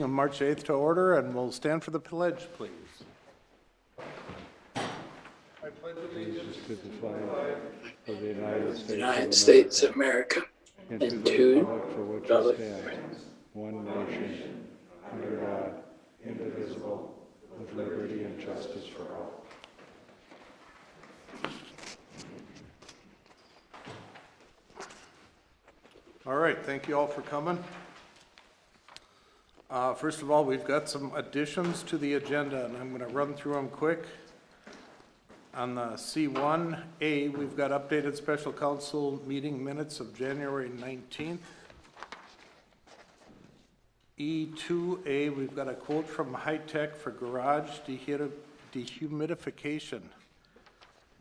On March 8th to order, and we'll stand for the pledge, please. I pledge allegiance to the flag of the United States of America, and and to the to republic for which republic it stands, one nation, under God, indivisible, with liberty and justice for all. All right, thank you all for coming. First of all, we've got some additions to the agenda, and I'm going to run through them quick. On the C1A, we've got updated special council meeting minutes of January 19th. E2A, we've got a quote from High Tech for garage dehumidification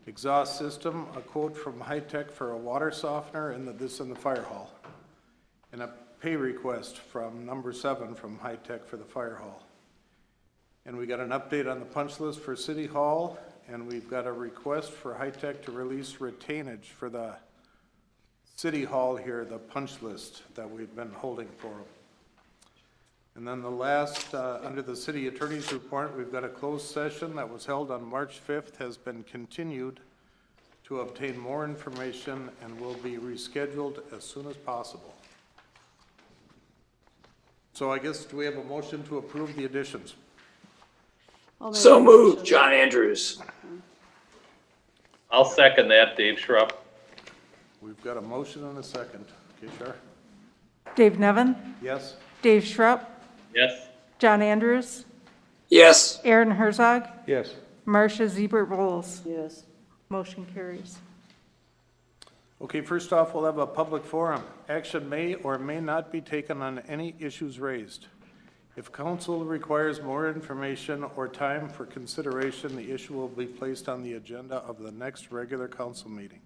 exhaust system, a quote from High Tech for a water softener, and this in the fire hall, and a pay request from number 7 from High Tech for the fire hall. And we got an update on the punch list for City Hall, and we've got a request for High Tech to release retainage for the City Hall here, the punch list that we've been holding for them. And then the last, under the City Attorney's report, we've got a closed session that was held on March 5th, has been continued to obtain more information and will be rescheduled as soon as possible. So I guess, do we have a motion to approve the additions? So moved, John Andrews. I'll second that, Dave Schrupp. We've got a motion and a second. Okay, Shar? Dave Nevin, Yes? Dave Schrupp, Yes. John Andrews, Yes. Aaron Herzog, Yes. Marcia Ziebert Bowles. Yes. Motion carries. Okay, first off, we'll have a public forum. Action may or may not be taken on any issues raised. If council requires more information or time for consideration, the issue will be placed on the agenda of the next regular council meeting.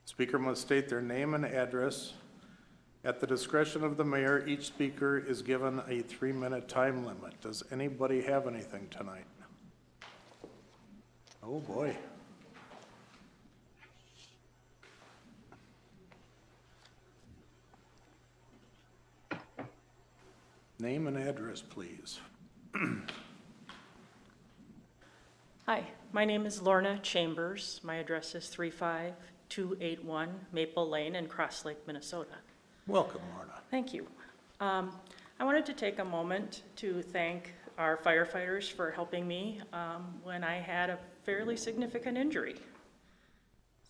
Speaker must state their name and address. At the discretion of the mayor, each speaker is given a 3-minute time limit. Does anybody have anything tonight? Oh, boy. Name and address, please. Hi, my name is Lorna Chambers. My address is 35281 Maple Lane in Cross Lake, Minnesota. Welcome, Lorna. Thank you. I wanted to take a moment to thank our firefighters for helping me when I had a fairly significant injury.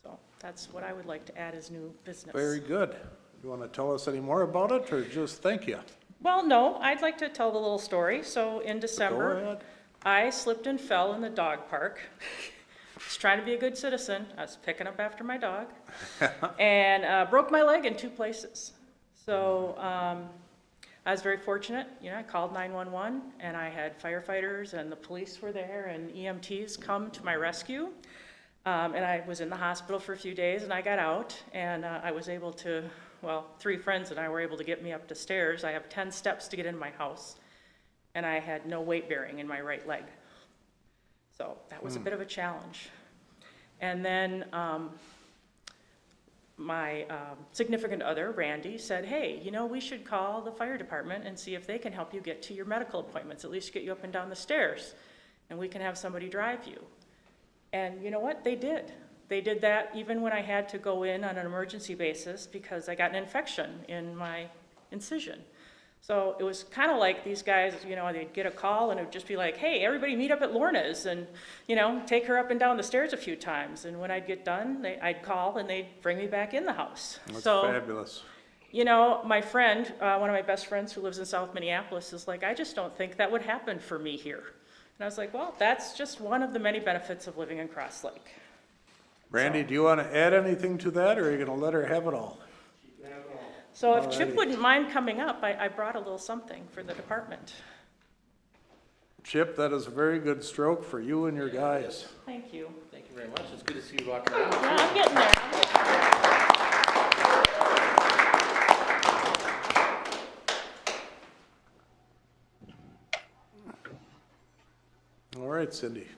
So that's what I would like to add as new business. Very good. You want to tell us any more about it, or just thank you? Well, no, I'd like to tell the little story. So in Go December, ahead. I slipped and fell in the dog park. I was trying to be a good citizen. I was picking up after my dog and broke my leg in 2 places. So I was very fortunate. You know, I called 911 and I had firefighters and the police were there and EMTs come to my rescue. And I was in the hospital for a few days and I got out and I was able to, well, 3 friends and I were able to get me up the stairs. I have 10 steps to get in my house and I had no weight bearing in my right leg. So that was a bit of a challenge. And then my significant other, Randy, said, hey, you know, we should call the fire department and see if they can help you get to your medical appointments, at least get you up and down the stairs, and we can have somebody drive you. And you know what? They did. They did that even when I had to go in on an emergency basis because I got an infection in my incision. So it was kind of like these guys, you know, they'd get a call and it would just be like, hey, everybody meet up at Lorna's and, you know, take her up and down the stairs a few times. And when I'd get done, I'd call and they'd bring me back in the house. That's so, fabulous. You know, my friend, one of my best friends who lives in South Minneapolis is like, I just don't think that would happen for me here. And I was like, well, that's just one of the many benefits of living in Cross Lake. Randy, do you want to add anything to that, or are you going to let her have it all? So if Chip wouldn't mind coming up, I brought a little something for the department. Chip, that is a very good stroke for you and your guys. Thank you. Thank you very much. It's good to see you walking around. Yeah, I'm getting there. All right, Cindy.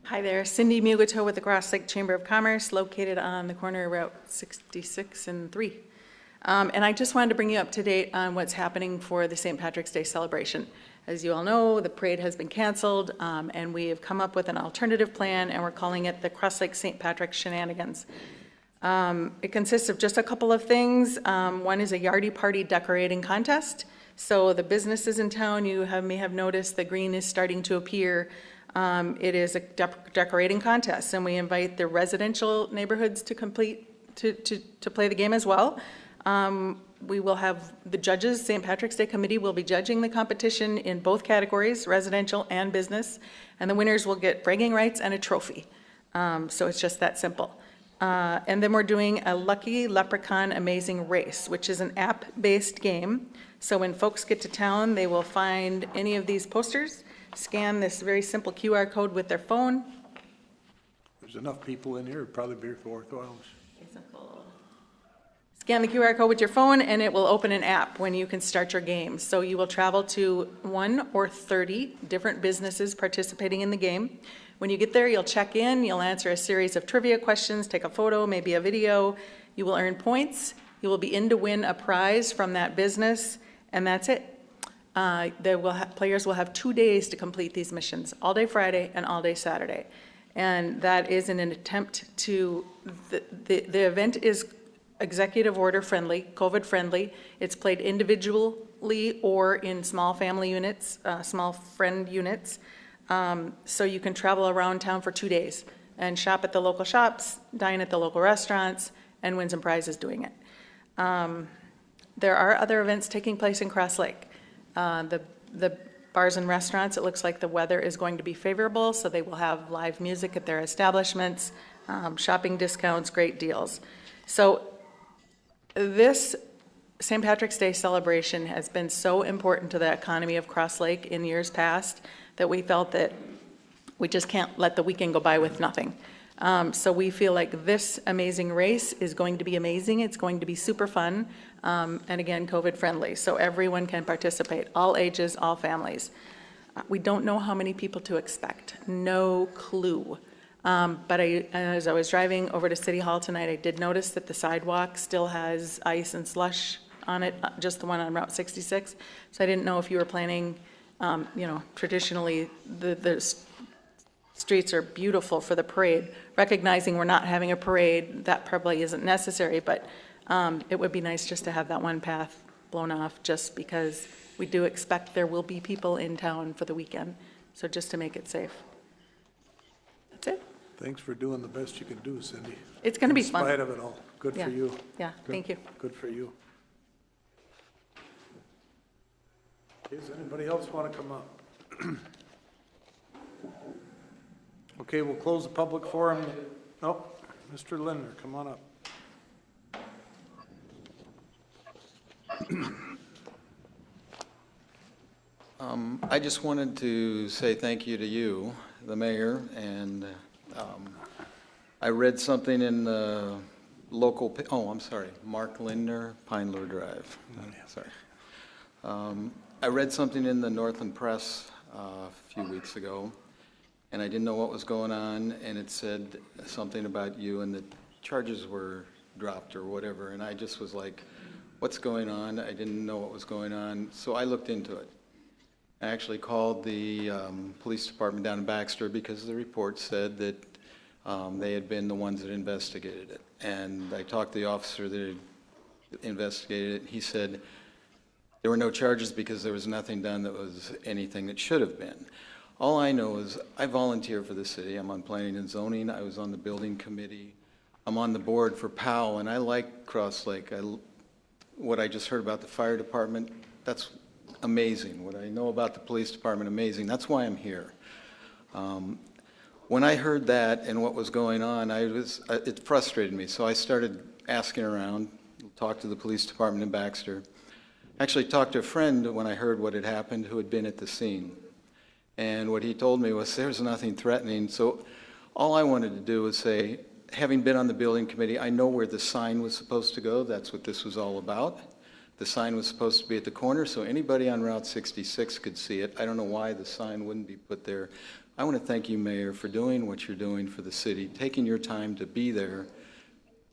Hi there, Cindy Mugato with the Cross Lake Chamber of Commerce, located on the corner of Route 66 and 3. And I just wanted to bring you up to date on what's happening for the St. Patrick's Day celebration. As you all know, the parade has been canceled, and we have come up with an alternative plan, and we're calling it the Cross Lake St. Patrick's Shenanigans. It consists of just a couple of things. One is a yardie party decorating contest. So the businesses in town, may have noticed the green is starting to appear. It is a decorating contest, and we invite the residential neighborhoods to play the game as well. We will have the judges, St. Patrick's Day Committee will be judging the competition in both categories, residential and business, and the winners will get bragging rights and a trophy. So it's just that simple. And then we're doing a Lucky Leprechaun Amazing Race, which is an app-based game. So when folks get to town, they will find any of these posters, scan this very simple QR code with their phone. There's enough people in here, it'd probably be worthwhile. Scan the QR code with your phone, and it will open an app when you can start your game. So you will travel to 1 or 30 different businesses participating in the game. When you get there, you'll check in, you'll answer a series of trivia questions, take a photo, maybe a video. You will earn points. You will be in to win a prize from that business, and that's it. Players will have 2 days to complete these missions, all day Friday and all day Saturday. And that is in an attempt to, the event is executive order friendly, COVID friendly. It's played individually or in small family units, small friend units. So you can travel around town for 2 days and shop at the local shops, dine at the local restaurants, and win some prizes doing it. There are other events taking place in Cross Lake. The bars and restaurants, it looks like the weather is going to be favorable, so they will have live music at their establishments, shopping discounts, great deals. So this St. Patrick's Day celebration has been so important to the economy of Cross Lake in years past that we felt that we just can't let the weekend go by with nothing. So we feel like this amazing race is going to be amazing. It's going to be super fun, and again, COVID friendly, so everyone can participate, all ages, all families. We don't know how many people to expect, no clue. But as I was driving over to City Hall tonight, I did notice that the sidewalk still has ice and slush on it, just the one on Route 66. So I didn't know if you were planning, traditionally the streets are beautiful for the parade. Recognizing we're not having a parade, that probably isn't necessary, but it would be nice just to have that one path blown off, just because we do expect there will be people in town for the weekend. So just to make it safe. That's it. Thanks for doing the best you can do, Cindy. It's going to be fun. In spite of it all. Good Yeah. for you. Yeah, thank you. Good for you. Does anybody else want to come up? Okay, we'll close the public forum. Oh, Mr. Linder, come on up. I just wanted to say thank you to you, the mayor, and I read something in the local, I'm sorry, Mark Lindner, Pine Lure Drive. Sorry. I read something in the Northland Press a few weeks ago, and I didn't know what was going on, and it said something about you, and the charges were dropped or whatever, and I just was like, what's going on? I didn't know what was going on, so I looked into it. I actually called the police department down in Baxter because the report said that they had been the ones that investigated it. And I talked to the officer that investigated it. He said there were no charges because there was nothing done that was anything that should have been. All I know is I volunteer for the city. I'm on planning and zoning. I was on the building committee. I'm on the board for POW, and I like Cross Lake. What I just heard about the fire department, that's amazing. What I know about the police department, amazing. That's why I'm here. When I heard that and what was going on, it frustrated me. So I started asking around, talked to the police department in Baxter. Actually talked to a friend when I heard what had happened who had been at the scene. And what he told me was there's nothing threatening. So all I wanted to do was say, having been on the building committee, I know where the sign was supposed to go. That's what this was all about. The sign was supposed to be at the corner so anybody on Route 66 could see it. I don't know why the sign wouldn't be put there. I want to thank you, Mayor, for doing what you're doing for the city, taking your time to be there,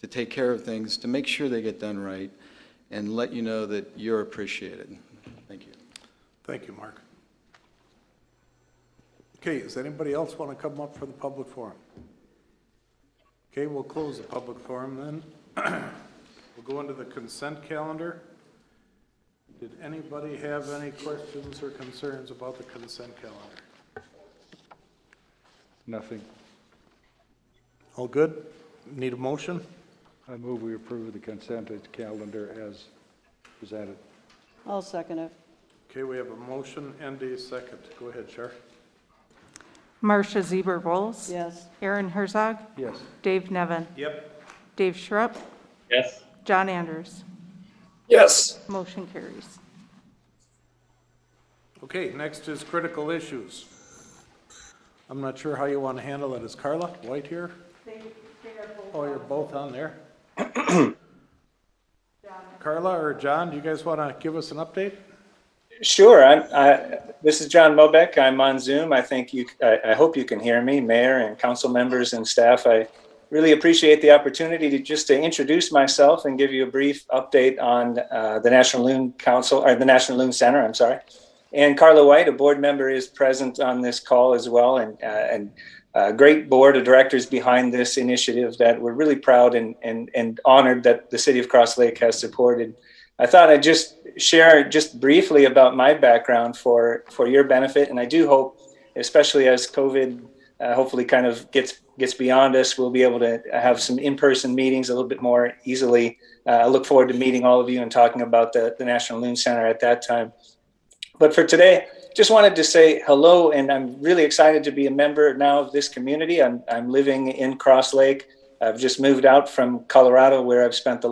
to take care of things, to make sure they get done right. and let you know that you're appreciated. Thank you. Thank you, Mark. Okay, does anybody else want to come up for the public forum? Okay, we'll close the public forum then. We'll go into the consent calendar. Did anybody have any questions or concerns about the consent calendar? Nothing. All good? Need a motion? I move we approve the consent calendar as presented. I'll second it. Okay, we have a motion and a second. Go ahead, Char. Marcia Zeber Rolls. Yes. Aaron Herzog. Yes. Dave Nevin. Yep. Dave Schrupp. Yes. John Andrews. Yes. Motion carries. Okay, next is critical issues. I'm not sure how you want to handle it. Is Carla White here? Oh, you're both on there? Carla or John, do you guys want to give us an update? Sure. This is John Mobeck. I'm on Zoom. I hope you can hear me, Mayor and council members and staff. I really appreciate the opportunity to introduce myself and give you a brief update on the National Loon Council, or the National Loon Center, I'm sorry. And Carla White, a board member, is present on this call as well, and a great board of directors behind this initiative that we're really proud and honored that the city of Cross Lake has supported. I thought I'd just share just briefly about my background for your benefit, and I do hope, especially as COVID hopefully kind of gets beyond us, we'll be able to have some in-person meetings a little bit more easily. I look forward to meeting all of you and talking about the National Loon Center at that time. But for today, just wanted to say hello, and I'm really excited to be a member now of this community. I'm living in Cross Lake. I've just moved out from Colorado, where I've spent the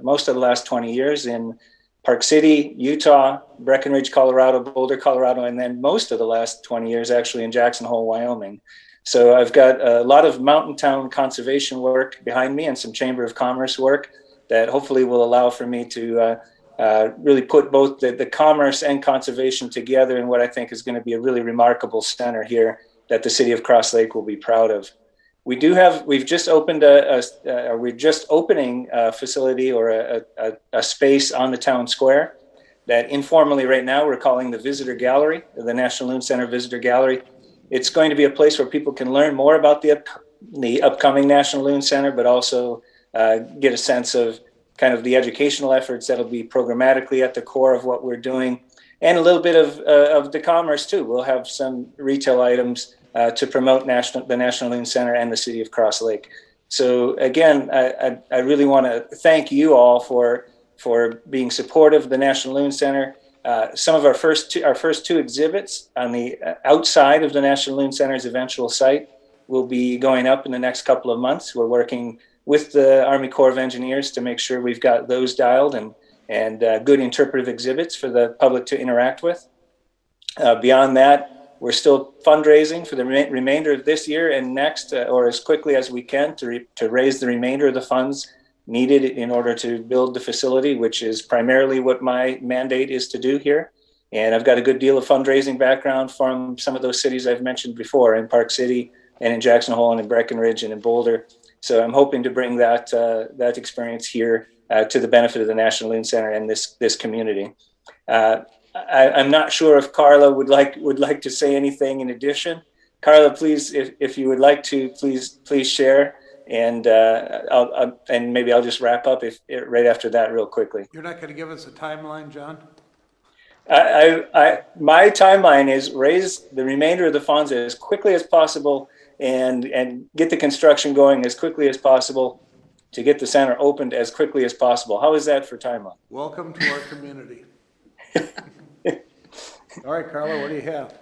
most of the last 20 years in Park City, Utah, Breckenridge, Colorado, Boulder, Colorado, and then most of the last 20 years actually in Jackson Hole, Wyoming. So I've got a lot of mountain town conservation work behind me and some Chamber of Commerce work that hopefully will allow for me to really put both the commerce and conservation together in what I think is going to be a really remarkable center here that the city of Cross Lake will be proud of. We've just opened we're just opening a facility or a space on the town square that informally right now we're calling the Visitor Gallery, the National Loon Center Visitor Gallery. It's going to be a place where people can learn more about the upcoming National Loon Center, but also get a sense of kind of the educational efforts that'll be programmatically at the core of what we're doing, and a little bit of the commerce too. We'll have some retail items to promote the National Loon Center and the city of Cross Lake. So again, I really want to thank you all for being supportive of the National Loon Center. Some of our first two exhibits on the outside of the National Loon Center's eventual site will be going up in the next couple of months. We're working with the Army Corps of Engineers to make sure we've got those dialed and good interpretive exhibits for the public to interact with. Beyond that, we're still fundraising for the remainder of this year and next, or as quickly as we can to raise the remainder of the funds needed in order to build the facility, which is primarily what my mandate is to do here. And I've got a good deal of fundraising background from some of those cities I've mentioned before, in Park City and in Jackson Hole and in Breckenridge and in Boulder. So I'm hoping to bring that experience here to the benefit of the National Loon Center and this community. I'm not sure if Carla would like to say anything in addition. Carla, please, if you would like to, please share, and maybe I'll just wrap up right after that real quickly. You're not going to give us a timeline, John? My timeline is raise the remainder of the funds as quickly as possible and get the construction going as quickly as possible to get the center opened as quickly as possible. How is that for timeline? Welcome to our community. All right, Carla, what do you have?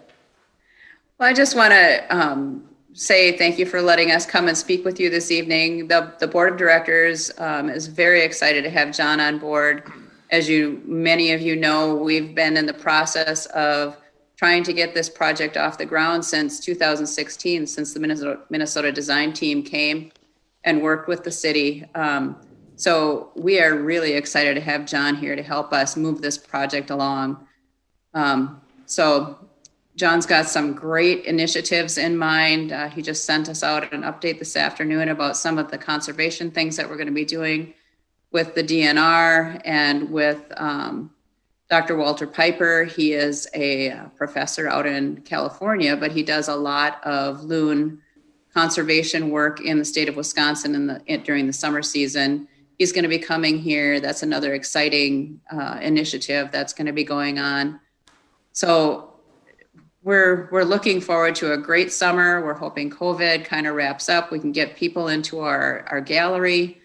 Well, I just want to say thank you for letting us come and speak with you this evening. The board of directors is very excited to have John on board. As many of you know, we've been in the process of trying to get this project off the ground since 2016, since the Minnesota design team came and worked with the city. So we are really excited to have John here to help us move this project along. So John's got some great initiatives in mind. He just sent us out an update this afternoon about some of the conservation things that we're going to be doing. with the DNR and with Dr. Walter Piper. He is a professor out in California, but he does a lot of loon conservation work in the state of Wisconsin during the summer season. He's going to be coming here. That's another exciting initiative that's going to be going on. So we're looking forward to a great summer. We're hoping COVID kind of wraps up. We can get people into our gallery.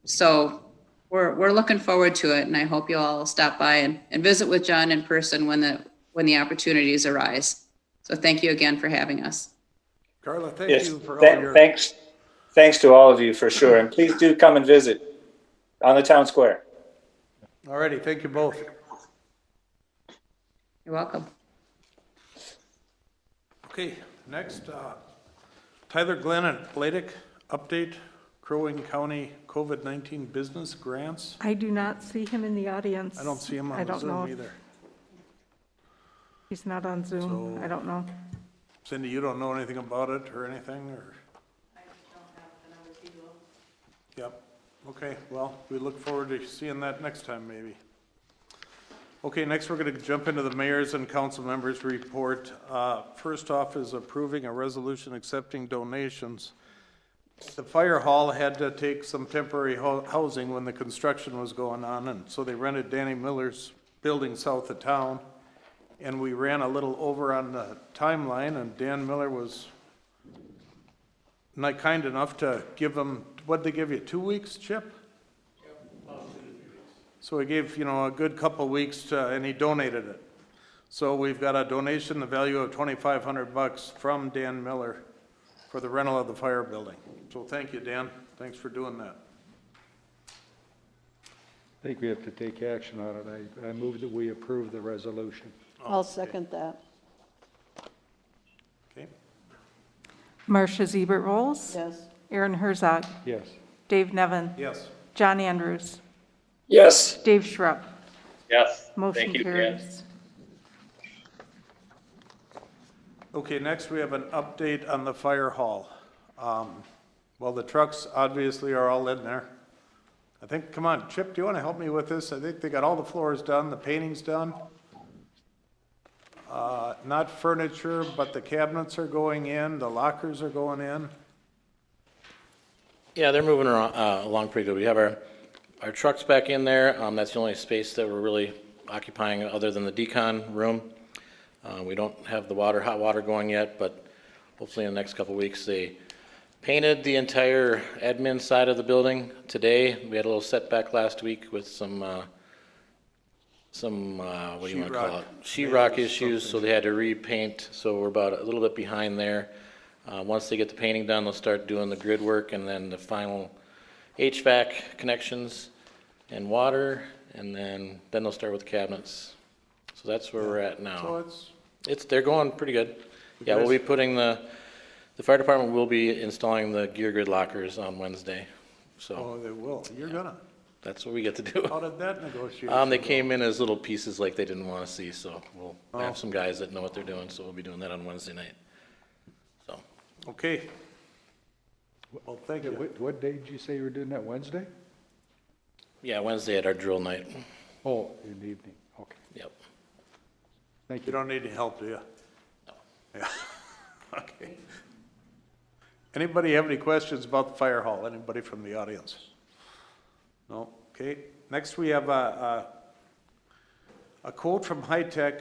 So we're looking forward to it, and I hope you all stop by and visit with John in person when the opportunities arise. So thank you again for having us. Carla, thank Yes, you for all your... thanks to all of you for sure. And please do come and visit on the town square. All righty, thank you both. You're welcome. Okay, next, Tyler Glenn and Bladick, update Crow Wing County COVID-19 business grants. I do not see him in the audience. I don't see him I on don't Zoom know. either. He's not on Zoom. So- I don't know. Cindy, you don't know anything about it or anything, or? I don't have the numbers, he will. Yep, okay, well, we look forward to seeing that next time, maybe. Okay, next we're gonna jump into the mayor's and council members' report. First off is approving a resolution accepting donations. The fire hall had to take some temporary housing when the construction was going on, and so they rented Danny Miller's building south of town. And we ran a little over on the timeline, and Dan Miller was not kind enough to give them, what'd they give you, 2 weeks, Chip? So he gave, a good couple weeks and he donated it. So we've got a donation, the value of $2,500 from Dan Miller for the rental of the fire building. So thank you, Dan. Thanks for doing that. I think we have to take action on it. I move that we approve the resolution. I'll second that. Okay. Marcia Siebert Rolls. Yes. Aaron Herzog. Yes. Dave Nevin. Yes. John Andrews. Yes. Dave Schrupp. Yes. Motion Thank you, Dan. carries. Okay, next we have an update on the fire hall. Well, the trucks obviously are all in there. I think, come on, Chip, do you want to help me with this? I think they got all the floors done, the painting's done. Not furniture, but the cabinets are going in, the lockers are going in. Yeah, they're moving along pretty good. We have our trucks back in there. That's the only space that we're really occupying other than the decon room. We don't have the hot water going yet, but hopefully in the next couple weeks. They painted the entire admin side of the building today. We had a little setback last week with some what do you want to call it? Sheetrock issues, so they had to repaint. So we're about a little bit behind there. Once they get the painting done, they'll start doing the grid work and then the final HVAC connections and water, and then they'll start with the cabinets. So that's where we're at now. So They're going pretty good. Yeah, we'll be putting the fire department will be installing the gear grid lockers on Wednesday. So oh, they will, you're gonna. that's what we get to do. How did that negotiation They go? came in as little pieces like they didn't want to see, so we'll have some guys that know what they're doing, so we'll be doing that on Wednesday night. So, Okay. Well, thank you. What day did you say you were doing that, Wednesday? yeah, Wednesday at our drill night. Oh, in the evening, okay. Yep. Thank You you. don't need any help, do you? No. Yeah, okay. Anybody have any questions about the fire hall? Anybody from the audience? No, okay. Next, we have a quote from High Tech.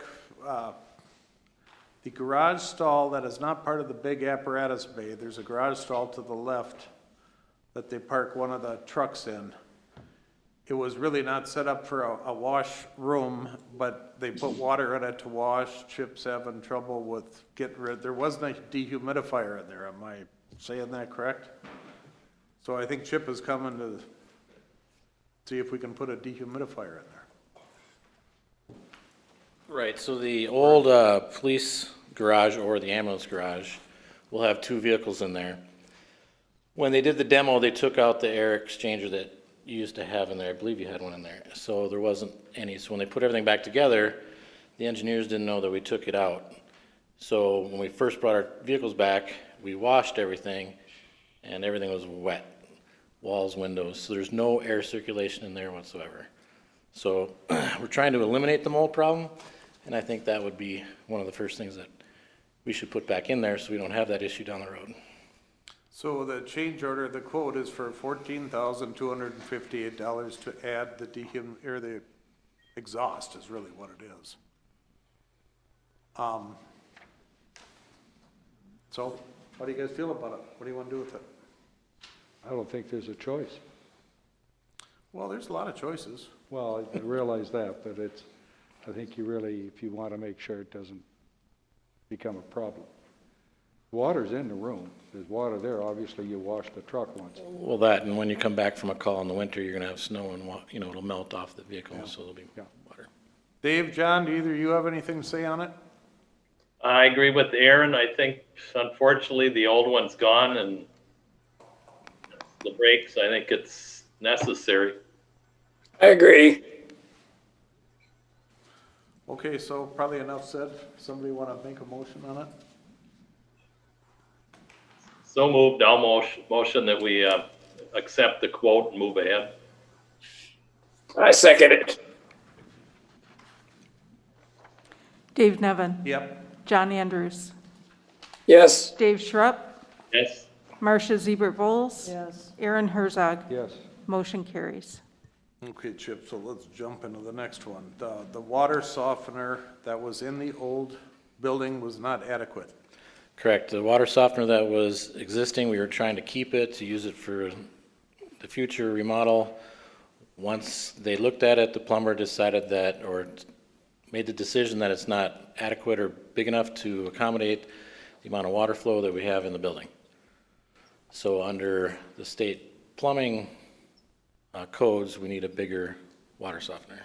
The garage stall that is not part of the big apparatus bay, there's a garage stall to the left that they park one of the trucks in. It was really not set up for a wash room, but they put water in it to wash. Chip's having trouble with getting rid, there wasn't a dehumidifier in there, am I saying that correct? So I think Chip is coming to see if we can put a dehumidifier in there. Right, so the old police garage or the ambulance garage will have two vehicles in there. When they did the demo, they took out the air exchanger that you used to have in there. I believe you had one in there. So there wasn't any. So when they put everything back together, the engineers didn't know that we took it out. So when we first brought our vehicles back, we washed everything and everything was wet. walls, windows, so there's no air circulation in there whatsoever. So we're trying to eliminate the mold problem, and I think that would be one of the first things that we should put back in there so we don't have that issue down the road. So the change order, the quote is for $14,258 to add the the exhaust is really what it is. So how do you guys feel about it? What do you want to do with it? I don't think there's a choice. Well, there's a lot of choices. Well, I realize that, but I think you really, if you want to make sure it doesn't become a problem. Water's in the room. There's water there. Obviously, you wash the truck once. Well, that, and when you come back from a call in the winter, you're gonna have snow and, it'll melt off the vehicle, so there'll be water. Dave, John, do either of you have anything to say on it? I agree with Aaron. I think unfortunately the old one's gone and the brakes, I think it's necessary. I agree. Okay, so probably enough said. Somebody want to make a motion on it? So moved. I'll motion that we accept the quote and move ahead. I second it. Dave Nevin. Yep. John Andrews. Yes. Dave Schrupp. Yes. Marcia Siebert-Vols. Yes. Aaron Herzog. Yes. Motion carries. Okay, Chip, so let's jump into the next one. The water softener that was in the old building was not adequate. Correct. The water softener that was existing, we were trying to keep it, to use it for the future remodel. Once they looked at it, the plumber decided that, or made the decision that it's not adequate or big enough to accommodate the amount of water flow that we have in the building. So under the state plumbing codes, we need a bigger water softener.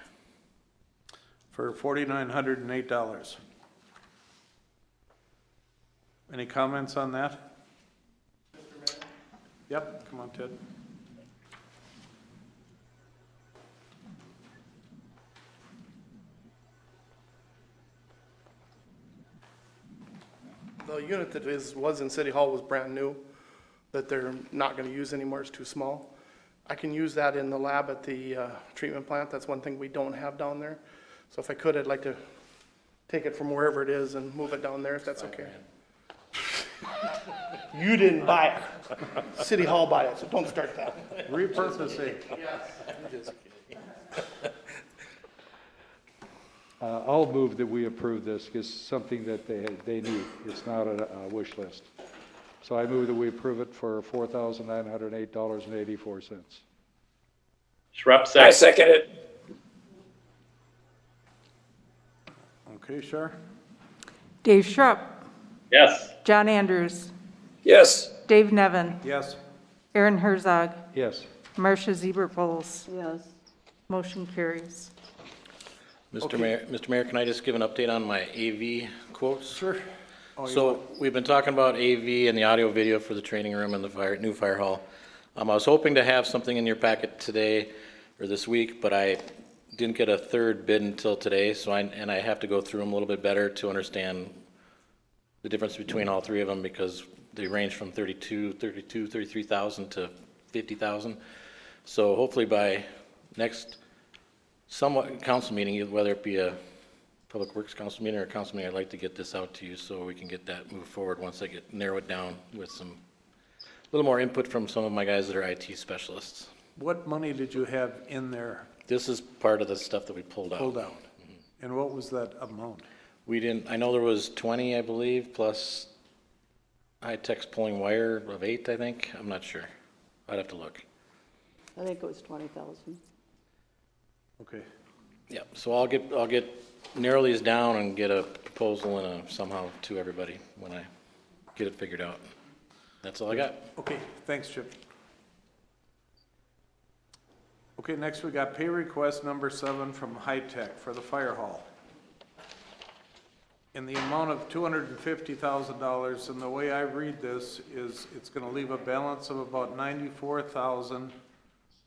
For $4,908. Any comments on that? Yep, come on, Ted. The unit that was in City Hall was brand new, that they're not going to use anymore. It's too small. I can use that in the lab at the treatment plant. That's one thing we don't have down there. So if I could, I'd like to take it from wherever it is and move it down there, if that's okay. You didn't buy it. City Hall bought it, so don't start that. Repurposing. I'll move that we approve this, because it's something that they need. It's not a wish list. So I move that we approve it for $4,908.84. Schrupp I second. second it. Okay, sure. Dave Schrupp. Yes. John Andrews. Yes. Dave Nevin. Yes. Aaron Herzog. Yes. Marcia Siebert-Vols. Yes. Motion carries. Mr. Mayor, can I just give an update on my AV quotes? Sure. Oh, So we've been talking about AV and the audio video for the training room and the new fire hall. I was hoping to have something in your packet today or this week, but I didn't get a third bid until today, so I have to go through them a little bit better to understand the difference between all three of them, because they range from 33,000 to 50,000. So hopefully by next somewhat council meeting, whether it be a Public Works Council meeting or a council meeting, I'd like to get this out to you so we can get that moved forward once I narrow it down with a little more input from some of my guys that are IT specialists. What money did you have in there This is part of the stuff that we pulled out. pulled out? And what was that amount? I know there was 20, I believe, plus high-tech's pulling wire of 8, I think. I'm not sure. I'd have to look. I think it was 20,000. Okay. Yeah, so I'll get narrow these down and get a proposal and somehow to everybody when I get it figured out. That's all I got. Okay, thanks, Chip. Okay, next we got pay request number 7 from High Tech for the fire hall, in the amount of $250,000, and the way I read this is it's gonna leave a balance of about $94,000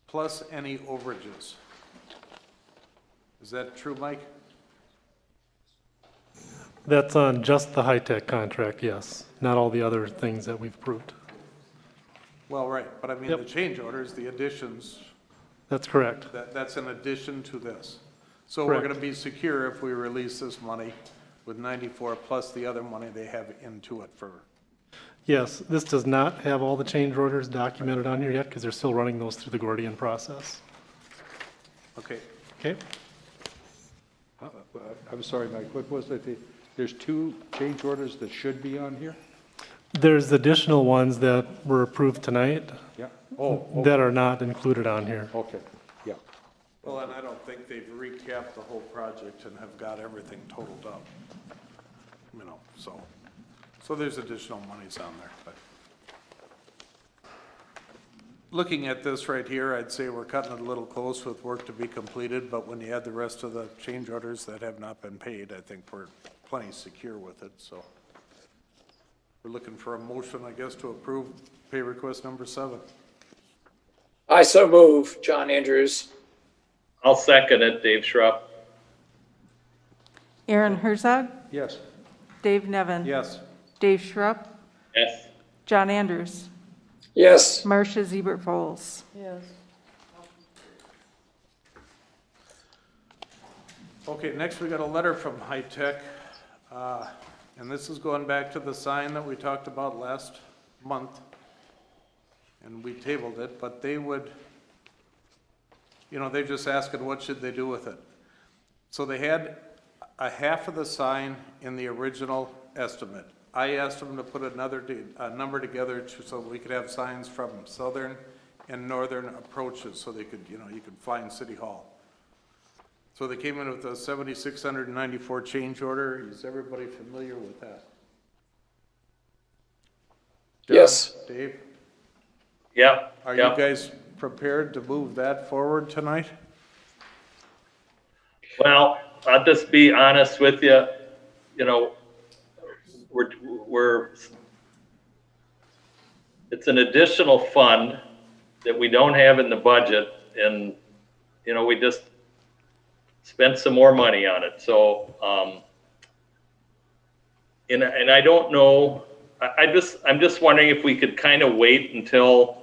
plus any overages. Is that true, Mike? That's on just the high-tech contract, yes, not all the other things that we've approved. Well, right, but I mean, the change orders, the additions, That's correct. that's in addition to this. So we're Correct. gonna be secure if we release this money with 94 plus the other money they have into it for, Yes, this does not have all the change orders documented on here yet because they're still running those through the Gordian process. okay. Okay? I'm sorry, Mike, what was that? There's 2 change orders that should be on here? There's additional ones that were approved tonight Yeah. Oh, that are not included on here. okay, yeah. Well, and I don't think they've recapped the whole project and have got everything totaled up. You know, so there's additional monies on there, but. Looking at this right here, I'd say we're cutting it a little close with work to be completed, but when you add the rest of the change orders that have not been paid, I think we're plenty secure with it, so. We're looking for a motion, I guess, to approve pay request number 7. I so move. John Andrews. I'll second it, Dave Schrupp. Aaron Herzog, Yes. Dave Nevin. Yes. Dave Schrupp, Yes. John Andrews, Yes. Marcia Ziebert Folds. Yes. Okay, next we got a letter from High Tech, and this is going back to the sign that we talked about last month. And we tabled it, but they would, you know, they're just asking what should they do with it. So they had a half of the sign in the original estimate. I asked them to put another number together so we could have signs from southern and northern approaches so they could, you know, you could find City Hall. So they came in with a 7,694 change order. Is everybody familiar with that? John, Yes. Dave? Yeah. Are yeah. you guys prepared to move that forward tonight? Well, I'll just be honest with you, you know, it's an additional fund that we don't have in the budget, and, you know, we just spent some more money on it, so, and I don't know, I'm just wondering if we could kind of wait until,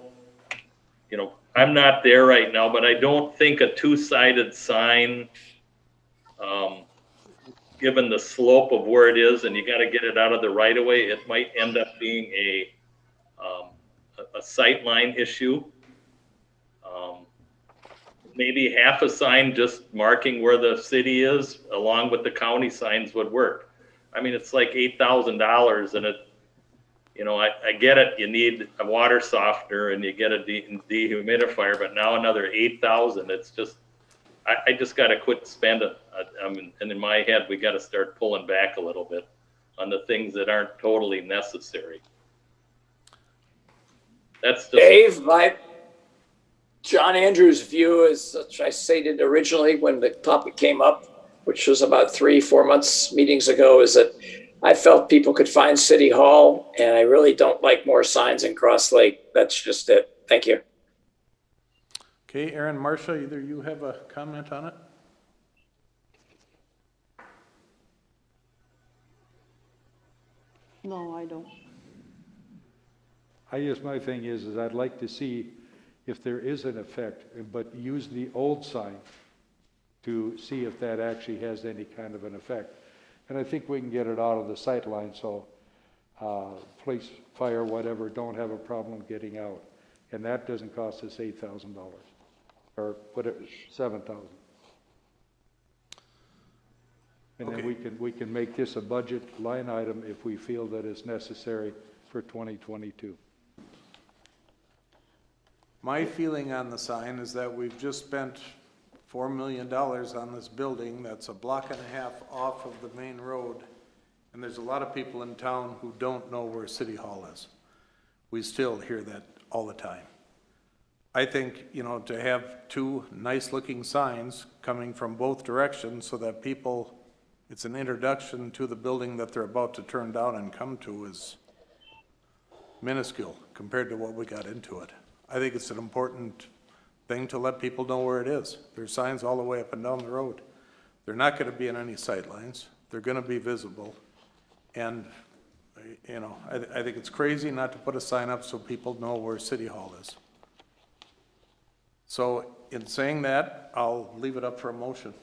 you know, I'm not there right now, but I don't think a 2-sided sign, given the slope of where it is and you got to get it out of the right of way, it might end up being a sight line issue. Maybe half a sign just marking where the city is along with the county signs would work. I mean, it's like $8,000 and it, you know, I get it. You need a water softener and you get a dehumidifier, but now another 8,000. It's just, I just got to quit spending. I mean, and in my head, we got to start pulling back a little bit on the things that aren't totally necessary. That's just, Dave, my John Andrews' view is, as I stated originally when the topic came up, which was about 3-4 months meetings ago, is that I felt people could find City Hall, and I really don't like more signs in Cross Lake. That's just it. Thank you. Okay, Aaron, Marcia, either you have a comment on it? No, I don't. I guess my thing is I'd like to see if there is an effect, but use the old sign to see if that actually has any kind of an effect. And I think we can get it out of the sight line so police, fire, whatever, don't have a problem getting out. And that doesn't cost us $8,000 or whatever, $7,000. And Okay. then we can make this a budget line item if we feel that it's necessary for 2022. My feeling on the sign is that we've just spent $4 million on this building that's a block and a half off of the main road. And there's a lot of people in town who don't know where City Hall is. We still hear that all the time. I think, you know, to have 2 nice-looking signs coming from both directions so that people, it's an introduction to the building that they're about to turn down and come to is minuscule compared to what we got into it. I think it's an important thing to let people know where it is. There's signs all the way up and down the road. They're not going to be in any sight lines. They're going to be visible. And, you know, I think it's crazy not to put a sign up so people know where City Hall is. So in saying that, I'll leave it up for a motion.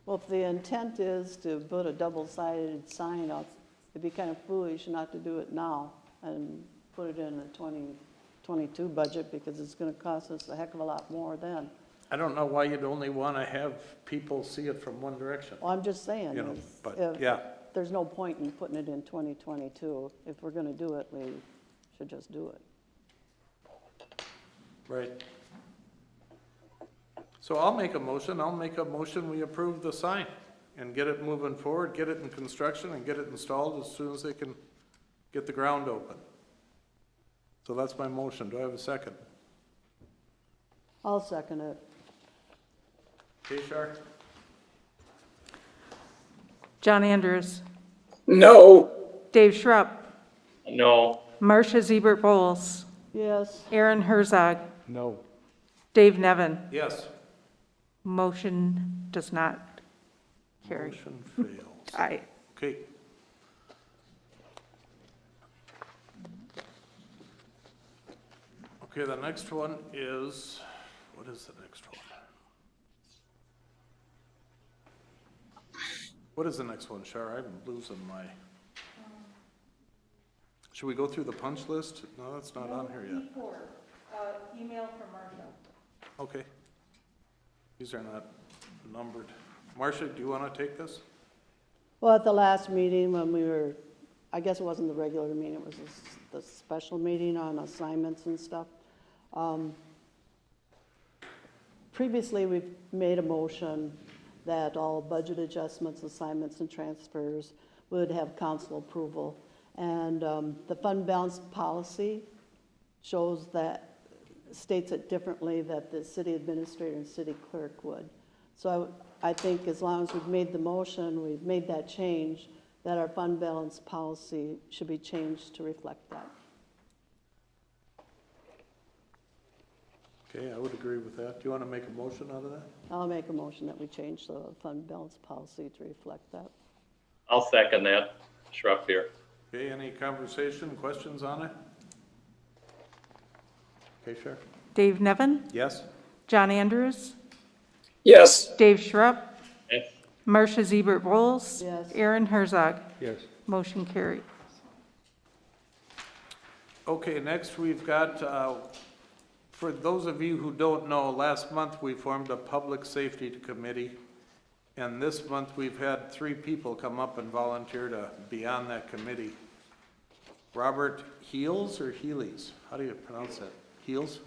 Well, if the intent is to put a double-sided sign up, it'd be kind of foolish not to do it now and put it in the 2022 budget, because it's gonna cost us a heck of a lot more then. I don't know why you'd only want to have people see it from one direction. Well, I'm just saying, You know, is but, if- yeah. there's no point in putting it in 2022. If we're gonna do it, we should just do it. Right. So I'll make a motion, we approve the sign and get it moving forward, get it in construction and get it installed as soon as they can get the ground open. So that's my motion. Do I have a second? I'll second it. Keshar? John Andrews, No. Dave Schrupp, No. Marcia Ziebert Bowles, Yes, Aaron Herzog, No. Dave Nevin. Yes. Motion does not carry. Motion fails. Aye. Okay. Okay, the next one is, what is the next one? What is the next one, Shar? I'm losing my. Should we go through the punch list? No, that's not on here yet. Email from Marcia. Okay. These are not numbered. Marcia, do you want to take this? well, at the last meeting when we were, I guess it wasn't the regular meeting, it was the special meeting on assignments and stuff. Previously, we've made a motion that all budget adjustments, assignments, and transfers would have council approval. And the fund balance policy shows that, states it differently, that the city administrator and city clerk would. So I think as long as we've made the motion, we've made that change, that our fund balance policy should be changed to reflect that. Okay, I would agree with that. Do you want to make a motion out of that? I'll make a motion that we change the fund balance policy to reflect that. I'll second that. Schrupp here. Okay, any conversation, questions on it? Okay, sure. Dave Nevin, Yes? John Andrews, Yes. Dave Schrupp, Yes. Marcia Ziebert Bowles, Yes. Aaron Herzog. Yes. Motion carried. Okay, next we've got, for those of you who don't know, last month we formed a public safety committee. And this month we've had 3 people come up and volunteer to be on that committee. Robert Heels or Healy's? How do you pronounce that? Heels?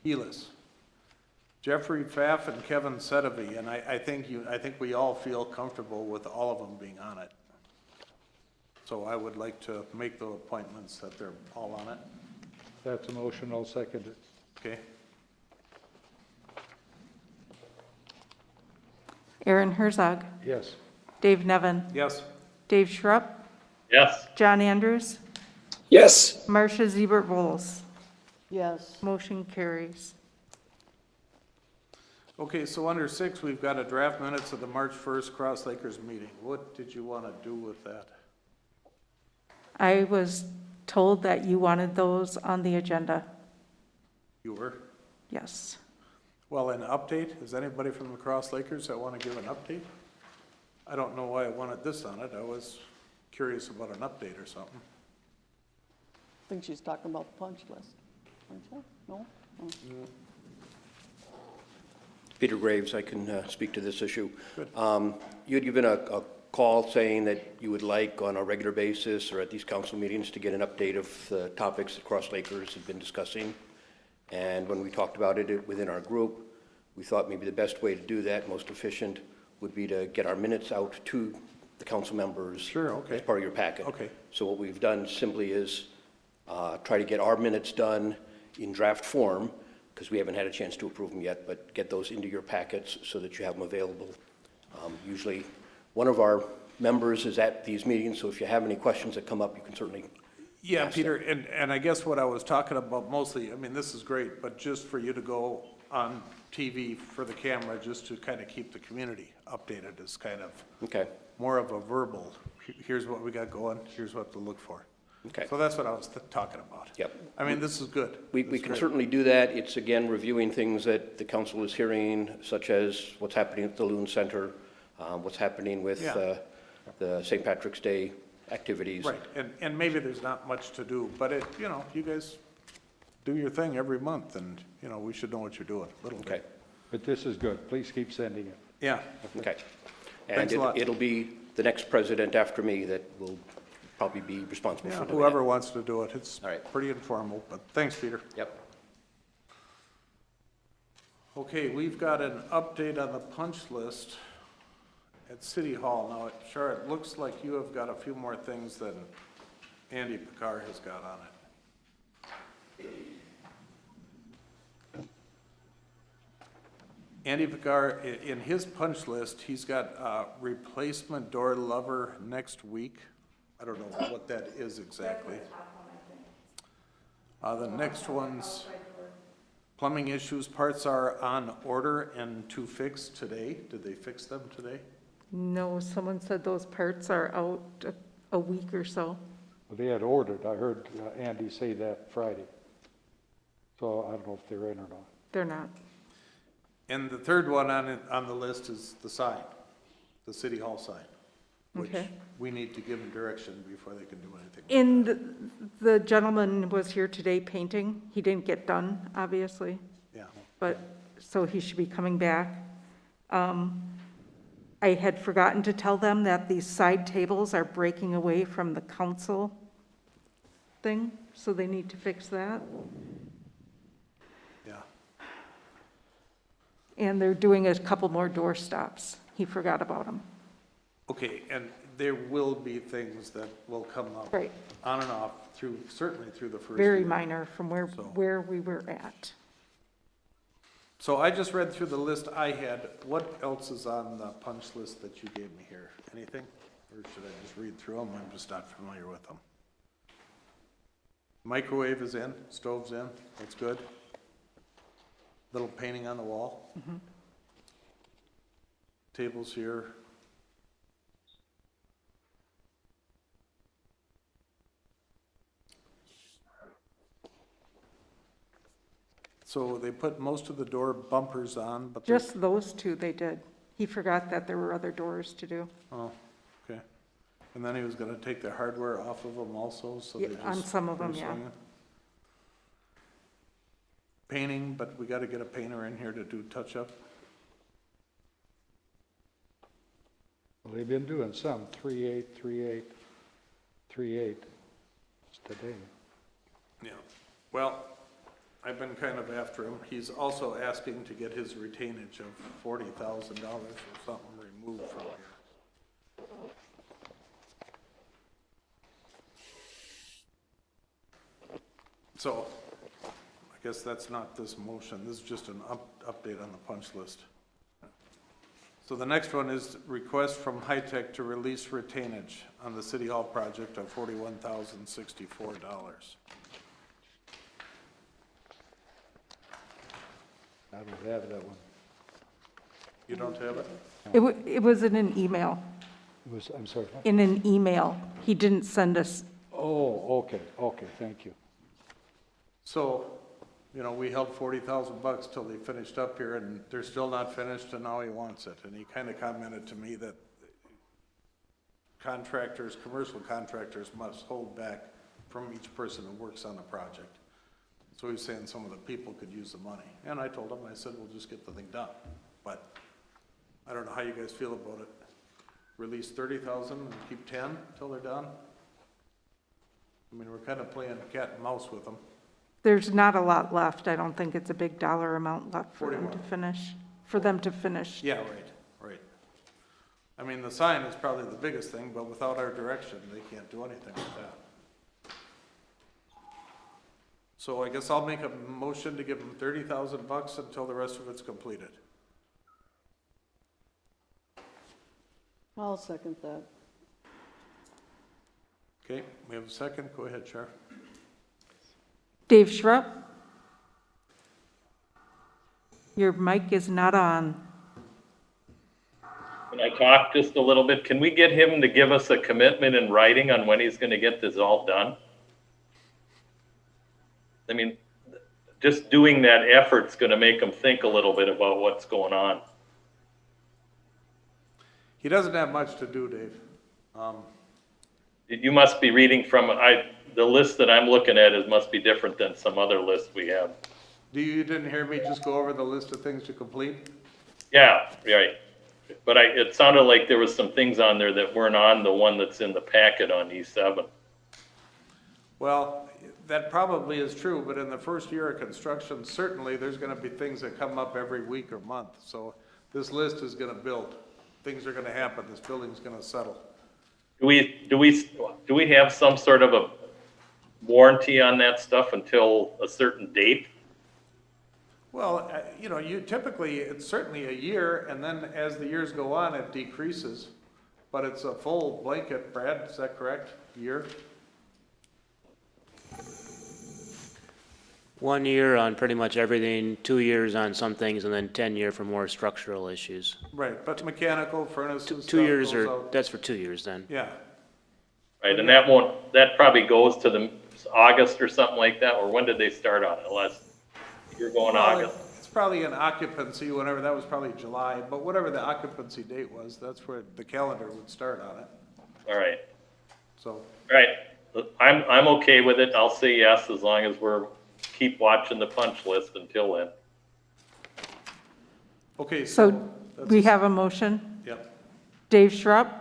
Heelis. Jeffrey Pfaff and Kevin Sedovy, and I think we all feel comfortable with all of them being on it. So I would like to make the appointments that they're all on it. That's a motion, I'll second it. Okay? Aaron Herzog, Yes. Dave Nevin, Yes? Dave Schrupp, Yes. John Andrews, Yes. Marcia Ziebert Bowles. Yes, Motion carries. Okay, so under 6, we've got a draft minutes of the March 1st Cross Lakers meeting. What did you want to do with that? I was told that you wanted those on the agenda. You were? Yes. Well, an update, is anybody from the Cross Lakers that want to give an update? I don't know why I wanted this on it, I was curious about an update or something. I think she's talking about the punch list. Aren't you? No? Oh. Peter Graves, I can speak to this issue. Good. You had given a call saying that you would like on a regular basis or at these council meetings to get an update of the topics that Cross Lakers have been discussing. And when we talked about it within our group, we thought maybe the best way to do that, most efficient, would be to get our minutes out to the council members. Sure, okay. As part of your packet. Okay. So what we've done simply is try to get our minutes done in draft form, because we haven't had a chance to approve them yet, but get those into your packets so that you have them available. Usually, one of our members is at these meetings, so if you have any questions that come up, you can certainly Yeah, Peter, and I guess what I was talking about mostly, I mean, this is great, but just for you to go on TV for the camera, just to kind of keep the community updated, is kind of Okay, more of a verbal, here's what we got going, here's what to look for. okay. So that's what I was talking about. Yep. I mean, this is good. We This is can great. certainly do that. It's again reviewing things that the council is hearing, such as what's happening at the Loon Center, what's happening with Yeah. the St. Patrick's Day activities. Right, and maybe there's not much to do, but it, you know, you guys do your thing every month, and, you know, we should know what you're doing, a little Okay, bit. But this is good. Please keep sending it. Yeah, okay. Thanks a And lot. it'll be the next president after me that will probably be responsible yeah, for doing whoever it. wants to do it, it's All right. pretty informal, but thanks, Peter. Yep. Okay, we've got an update on the punch list at City Hall. Now, Char, it looks like you have got a few more things than Andy Picard has got on it. Andy Picard, in his punch list, he's got replacement door lever next week. I don't know what that is exactly. The next one's plumbing issues, parts are on order and to fix today. Did they fix them today? No, someone said those parts are out a week or so. Well, they had ordered. I heard Andy say that Friday. So I don't know if they're in or not. They're not. And the third one on the list is the sign, the City Hall sign, which Okay. we need to give them direction before they can do anything. And the gentleman was here today painting. He didn't get done, obviously, Yeah, but, so he should be coming back. I had forgotten to tell them that these side tables are breaking away from the council thing, so they need to fix that. yeah. And they're doing a couple more door stops. He forgot about them. Okay, and there will be things that will come up. Right. On and off through, certainly through the first Very year. minor from where we were at. So I just read through the list I had. What else is on the punch list that you gave me here? Anything? Or should I just read through them? I'm just not familiar with them. Microwave is in, stove's in, that's good. Little painting on the wall. Tables here. So they put most of the door bumpers on, but there's, Just those two they did. He forgot that there were other doors to do. oh, okay. And then he was gonna take the hardware off of them also, so they Yeah, just. on some of them, they're yeah. swinging. Painting, but we gotta get a painter in here to do touch-up. Well, they've been doing some, 3/8, 3/8, 3/8 today. Yeah. Well, I've been kind of after him. He's also asking to get his retainage of $40,000 or something removed from here. So, I guess that's not this motion. This is just an update on the punch list. So the next one is request from High Tech to release retainage on the City Hall project of $41,064. I don't have that one. You don't have it? It was in an email. It was, I'm sorry. what? In an email. He didn't send us, Oh, okay, thank you. So, you know, we held $40,000 till they finished up here, and they're still not finished, and now he wants it. And he kind of commented to me that contractors, commercial contractors must hold back from each person who works on the project. So he's saying some of the people could use the money. And I told him, I said, we'll just get the thing done. But I don't know how you guys feel about it. Release 30,000 and keep 10 till they're done? I mean, we're kind of playing cat and mouse with them. there's not a lot left. I don't think it's a big dollar amount left for them to 41. finish, for them to finish. Yeah, right. I mean, the sign is probably the biggest thing, but without our direction, they can't do anything with that. So I guess I'll make a motion to give them $30,000 until the rest of it's completed. I'll second that. Okay, we have a second. Go ahead, Char. Dave Schrupp, Your mic is not on. Can I talk just a little bit? Can we get him to give us a commitment in writing on when he's gonna get this all done? I mean, just doing that effort's gonna make him think a little bit about what's going on. He doesn't have much to do, Dave. You must be reading from, the list that I'm looking at must be different than some other list we have. You didn't hear me just go over the list of things to complete? Yeah, right. But it sounded like there was some things on there that weren't on the one that's in the packet on E7. Well, that probably is true, but in the first year of construction, certainly there's gonna be things that come up every week or month. So this list is gonna build. Things are gonna happen. This building's gonna settle. Do we have some sort of a warranty on that stuff until a certain date? Well, you know, typically, it's certainly a year, and then as the years go on, it decreases. But it's a full blanket, Brad, is that correct? Year? 1 year on pretty much everything, 2 years on some things, and then 10-year for more structural issues. Right, but mechanical, furnaces, Two years, goes or out. that's for 2 years then. Yeah, Right, and that probably goes to the August or something like that, or when did they start on it? Unless you're going well, August. it's probably an occupancy, whenever, that was probably July, but whatever the occupancy date was, that's where the calendar would start on it, All right, so. all right. I'm okay with it. I'll say yes as long as keep watching the punch list until then. Okay, So that's we have a motion. Yep. Dave Schrupp,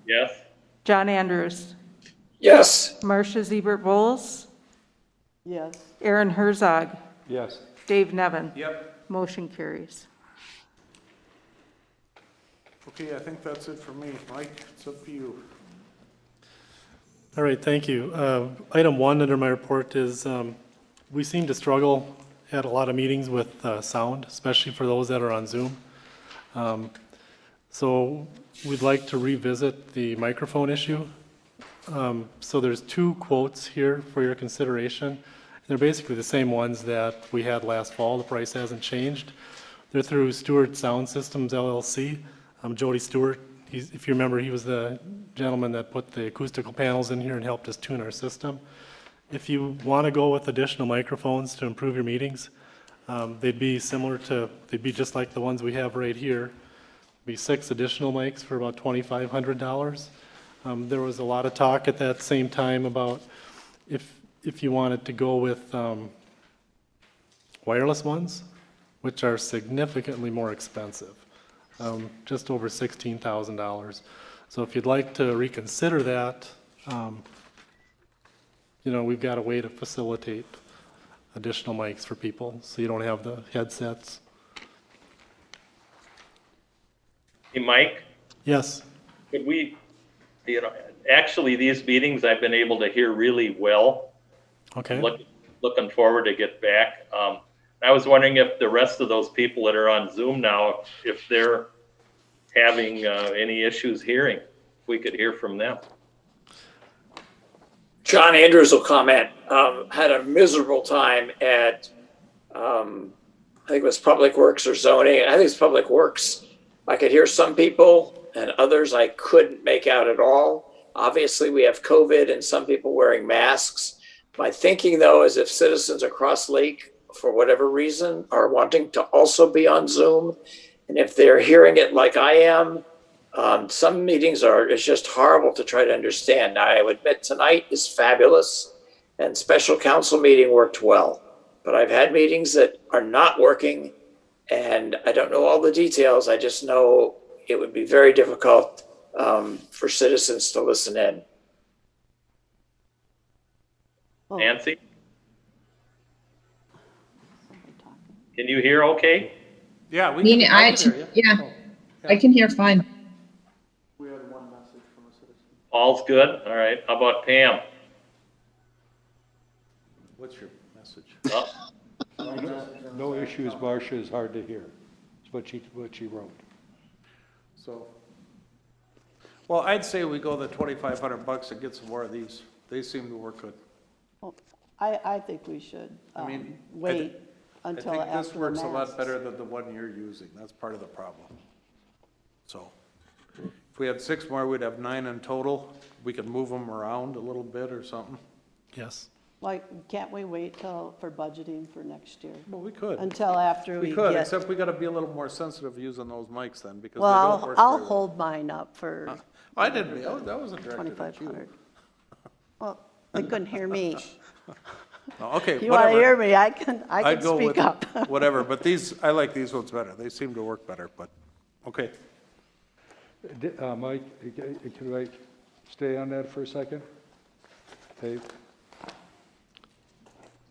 Yes? John Andrews, Yes. Marcia Siebert Bowles, Yes. Aaron Herzog, Yes. Dave Nevin. Yep, Motion carries. okay, I think that's it for me. Mike, it's up to you. All right, thank you. Item 1 under my report is, we seem to struggle at a lot of meetings with sound, especially for those that are on Zoom. So we'd like to revisit the microphone issue. So there's 2 quotes here for your consideration. They're basically the same ones that we had last fall. The price hasn't changed. They're through Stewart Sound Systems LLC. Jody Stewart, if you remember, he was the gentleman that put the acoustical panels in here and helped us tune our system. If you want to go with additional microphones to improve your meetings, they'd be just like the ones we have right here. Be 6 additional mics for about $2,500. There was a lot of talk at that same time about if you wanted to go with wireless ones, which are significantly more expensive, just over $16,000. So if you'd like to reconsider that, you know, we've got a way to facilitate additional mics for people, so you don't have the headsets. Hey, Mike, Yes. could we, actually, these meetings I've been able to hear really well. Okay. Looking forward to get back. I was wondering if the rest of those people that are on Zoom now, if they're having any issues hearing, if we could hear from them. John Andrews will comment. Had a miserable time at, I think it was Public Works or zoning. I think it's Public Works. I could hear some people and others I couldn't make out at all. Obviously, we have COVID and some people wearing masks. My thinking, though, is if citizens across Lake, for whatever reason, are wanting to also be on Zoom, and if they're hearing it like I am, some meetings it's just horrible to try to understand. Now, I would admit tonight is fabulous, and special council meeting worked well. But I've had meetings that are not working, and I don't know all the details. I just know it would be very difficult for citizens to listen in. Nancy? Can you hear okay? Yeah, we Nina, can. I can hear you. yeah, Oh, I can hear fine. We had one message from a citizen. All's good? All right. How about Pam? What's your message? Oh, No issues, Marcia is hard to hear. It's what she wrote. So, well, I'd say we go the $2,500 and get some more of these. They seem to work good. Well, I think we should I mean, wait I until think after this the works a lot masks. better than the one you're using. That's part of the problem. So if we had 6 more, we'd have 9 in total. We could move them around a little bit or something. Yes. Like, can't we wait for budgeting for next year? Well, we could. Until after We we could, get. except we gotta be a little more sensitive using those mics then, because they Well, don't work I'll very well. hold mine up for I didn't, that wasn't directed at you. 2,500. Well, they couldn't hear me. No, okay, If you want to whatever. hear me, I can I'd go speak with up. whatever, but these, I like these ones better. They seem to work better, but, okay. Mike, could I stay on that for a second? Dave?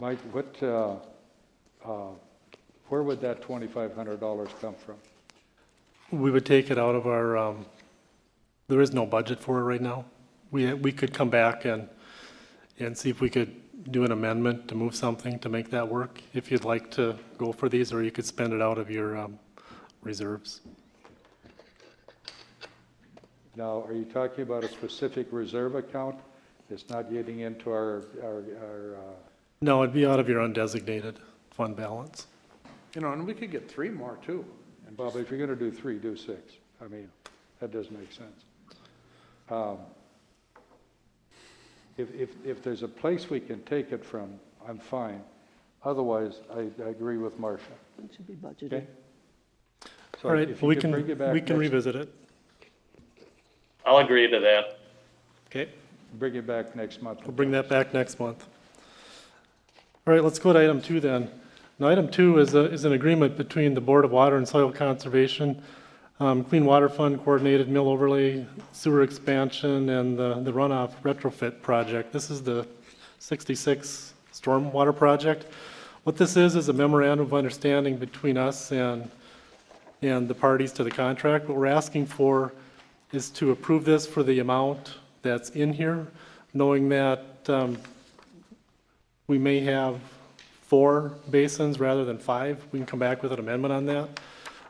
Mike, where would that $2,500 come from? We would take it out of our, there is no budget for it right now. We could come back and see if we could do an amendment to move something to make that work, if you'd like to go for these, or you could spend it out of your reserves. Now, are you talking about a specific reserve account? It's not getting into our No, it'd be out of your undesignated fund balance. You know, and we could get 3 more too. Well, but if you're gonna do 3, do 6. I mean, that doesn't make sense. If there's a place we can take it from, I'm fine. Otherwise, I agree with Marcia. It should be budgeted. Okay? So All right, if you we could can bring it back next- revisit it. I'll agree to that. Okay, Bring it back next month. we'll bring that back next month. All right, let's go to item 2 then. Now, item 2 is an agreement between the Board of Water and Soil Conservation, Clean Water Fund Coordinated Mill Overlay, Sewer Expansion, and the Runoff Retrofit Project. This is the 66 Stormwater Project. What this is a memorandum of understanding between us and the parties to the contract. What we're asking for is to approve this for the amount that's in here, knowing that we may have 4 basins rather than 5. We can come back with an amendment on that.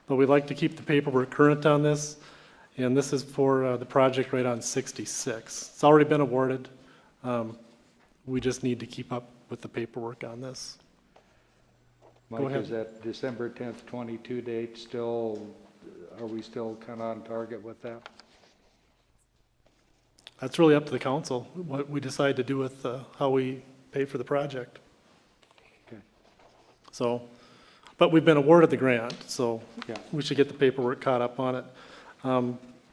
But we'd like to keep the paperwork current on this, and this is for the project right on 66. It's already been awarded. We just need to keep up with the paperwork on this. Go Mike, ahead. is that December 10th, 22 date still, are we still kind of on target with that? That's really up to the council, what we decide to do with how we pay for the project. Okay. So, but we've been awarded the grant, so Yeah. we should get the paperwork caught up on it.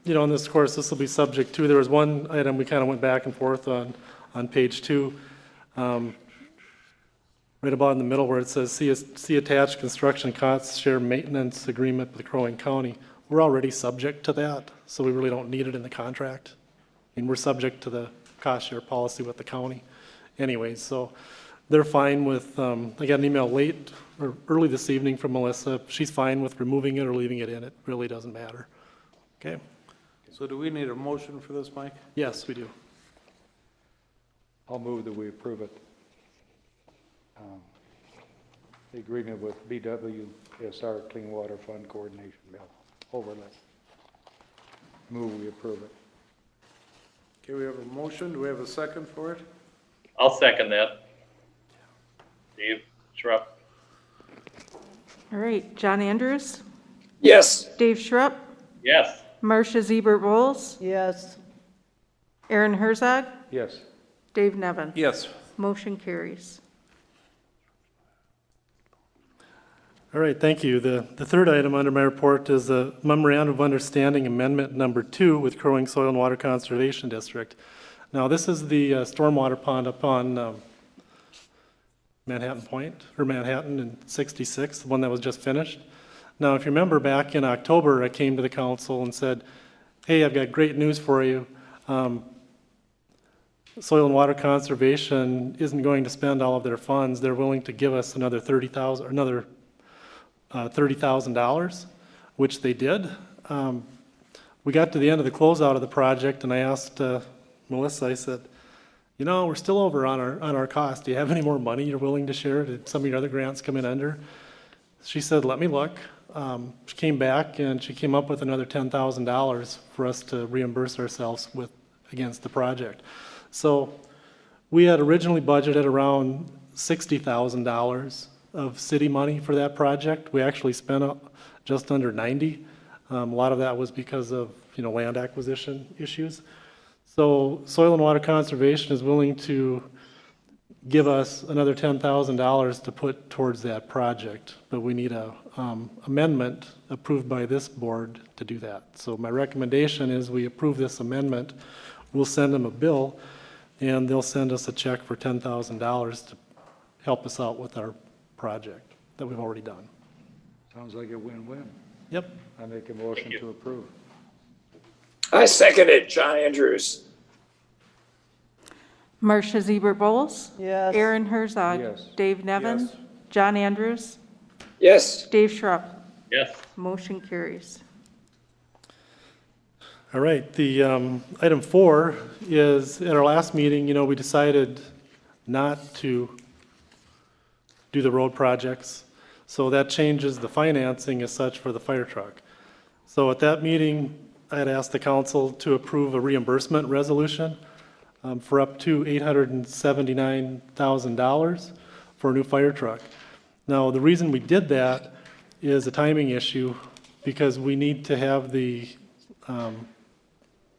You know, in this course, this will be subject to, there was one item we kind of went back and forth on page 2. Right about in the middle where it says, see attached construction costs share maintenance agreement with Crow Wing County. We're already subject to that, so we really don't need it in the contract. I mean, we're subject to the cost share policy with the county anyways, so they're fine with, I got an email late or early this evening from Melissa. She's fine with removing it or leaving it in. It really doesn't matter. Okay? So do we need a motion for this, Mike? Yes, we do. I'll move that we approve it. The agreement with BWSR Clean Water Fund Coordination Mill Overlay. Move we approve it. Okay, we have a motion. Do we have a second for it? I'll second that. Dave Schrupp. All right, John Andrews, Yes. Dave Schrupp, Yes. Marcia Zebert-Bowles, Yes, Aaron Herzog, Yes. Dave Nevin. Yes. Motion carries. All right, thank you. The third item under my report is a memorandum of understanding amendment number 2 with Crow Wing Soil and Water Conservation District. Now, this is the stormwater pond up on Manhattan Point, or Manhattan in 66, the one that was just finished. Now, if you remember back in October, I came to the council and said, hey, I've got great news for you. Soil and Water Conservation isn't going to spend all of their funds. They're willing to give us another $30,000, which they did. We got to the end of the closeout of the project, and I asked Melissa, I said, you know, we're still over on our cost. Do you have any more money you're willing to share? Did some of your other grants come in under? She said, let me look. She came back, and she came up with another $10,000 for us to reimburse ourselves with against the project. So we had originally budgeted around $60,000 of city money for that project. We actually spent just under 90. A lot of that was because of, land acquisition issues. So Soil and Water Conservation is willing to give us another $10,000 to put towards that project, but we need a amendment approved by this board to do that. So my recommendation is we approve this amendment. We'll send them a bill, and they'll send us a check for $10,000 to help us out with our project that we've already done. Sounds like a win-win. Yep. I make a motion to approve. I second it, John Andrews. Marcia Zeber Bowles. Yes. Aaron Herzog. Yes. Dave Nevin. Yes. John Andrews. Yes. Dave Schrupp. Yes. Motion carries. All right, the item 4 is, at our last meeting, we decided not to do the road projects. So that changes the financing as such for the fire truck. So at that meeting, I had asked the council to approve a reimbursement resolution for up to $879,000 for a new fire truck. Now, the reason we did that is a timing issue because we need to have the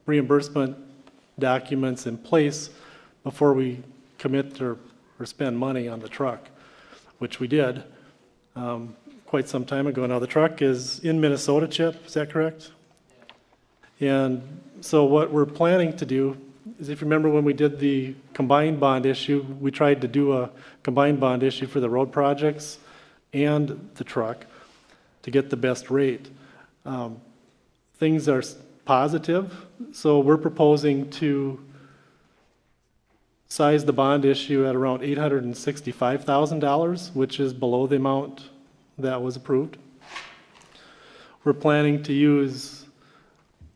reimbursement documents in place before we commit or spend money on the truck, which we did quite some time ago. Now, the truck is in Minnesota, Chip, is that correct? And so what we're planning to do is, if you remember when we did the combined bond issue, we tried to do a combined bond issue for the road projects and the truck to get the best rate. Things are positive, so we're proposing to size the bond issue at around $865,000, which is below the amount that was approved. We're planning to use,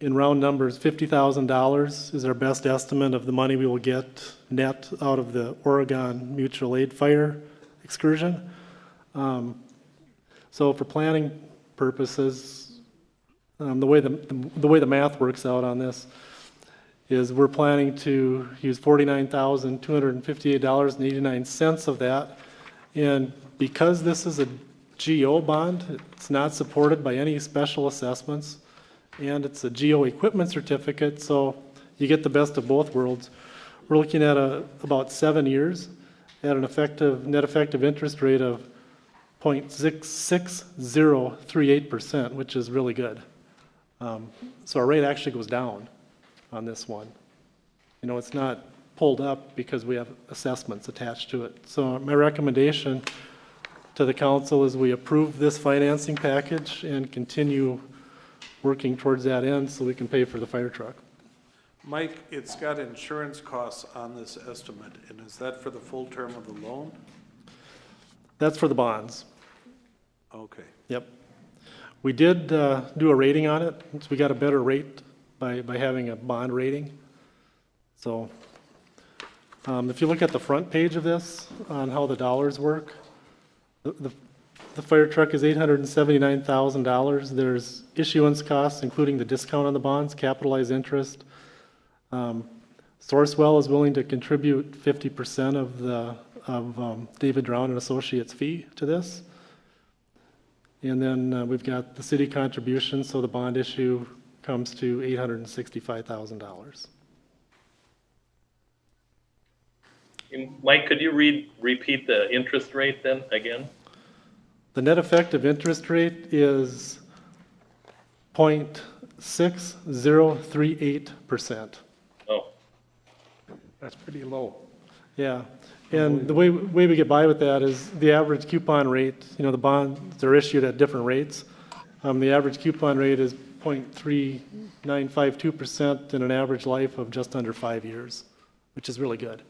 in round numbers, $50,000 is our best estimate of the money we will get net out of the Oregon Mutual Aid Fire excursion. So for planning purposes, the way the math works out on this is we're planning to use $49,258.89 of that. And because this is a GO bond, it's not supported by any special assessments, and it's a GO equipment certificate, so you get the best of both worlds. We're looking at about 7 years at an net effective interest rate of 0.6038%, which is really good. So our rate actually goes down on this one. It's not pulled up because we have assessments attached to it. So my recommendation to the council is we approve this financing package and continue working towards that end so we can pay for the fire truck. Mike, it's got insurance costs on this estimate, and is that for the full term of the loan? That's for the bonds. Okay. Yep. We did do a rating on it, so we got a better rate by having a bond rating. So if you look at the front page of this on how the dollars work, the fire truck is $879,000. There's issuance costs, including the discount on the bonds, capitalized interest. Sourcewell is willing to contribute 50% of David Drown and Associates fee to this. And then we've got the city contribution, so the bond issue comes to $865,000. Mike, could you repeat the interest rate then again? The net effective interest rate is 0.6038%. Oh. That's pretty low. Yeah, and the way we get by with that is the average coupon rate, the bonds are issued at different rates. The average coupon rate is 0.3952% in an average life of just under 5 years, which is really good.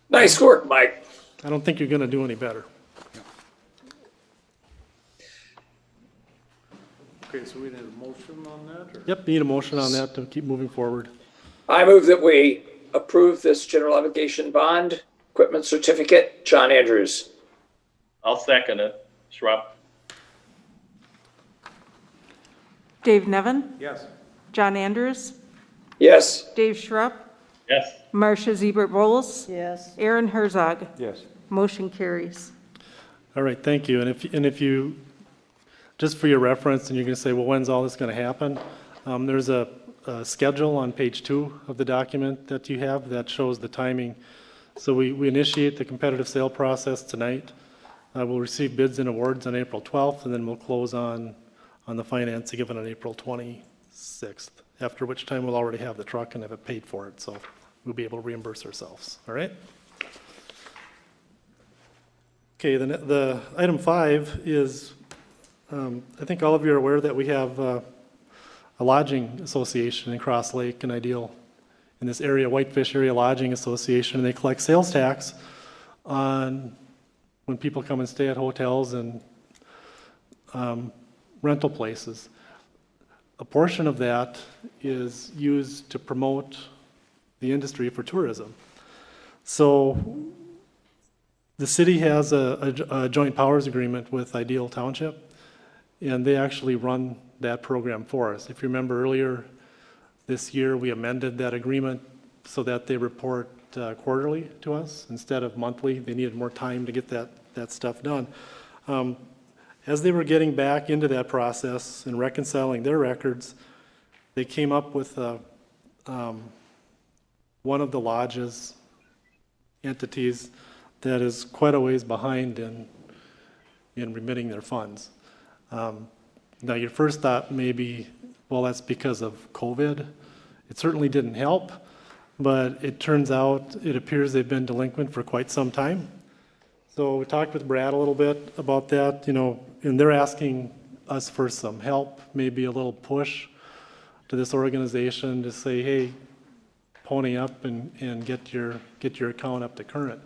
Nice work, Mike. I don't think you're going to do any better. Okay, so we need a motion on that, or? Yep, need a motion on that to keep moving forward. I move that we approve this general obligation bond equipment certificate. John Andrews. I'll second it. Schrupp. Dave Nevin. Yes. John Andrews. Yes. Dave Schrupp. Yes. Marcia Ziebert Bowles, Yes. Aaron Herzog. Yes. Motion carries. All right, thank you. And if you, just for your reference, and you're going to say, well, when's all this going to happen? There's a schedule on page 2 of the document that you have that shows the timing. So we initiate the competitive sale process tonight. We'll receive bids and awards on April 12th, and then we'll close on the financing given on April 26th, after which time we'll already have the truck and have it paid for it, so we'll be able to reimburse ourselves, all right? Okay, the item 5 is, I think all of you are aware that we have a lodging association in Cross Lake and Ideal in this area, Whitefish Area Lodging Association, and they collect sales tax on when people come and stay at hotels and rental places. A portion of that is used to promote the industry for tourism. So the city has a joint powers agreement with Ideal Township, and they actually run that program for us. If you remember earlier this year, we amended that agreement so that they report quarterly to us instead of monthly. They needed more time to get that stuff done. As they were getting back into that process and reconciling their records, they came up with one of the lodge's entities that is quite a ways behind in remitting their funds. Now, your first thought may be, well, that's because of COVID. It certainly didn't help, but it turns out it appears they've been delinquent for quite some time. So we talked with Brad a little bit about that, and they're asking us for some help, maybe a little push to this organization to say, hey, pony up and get your account up to current.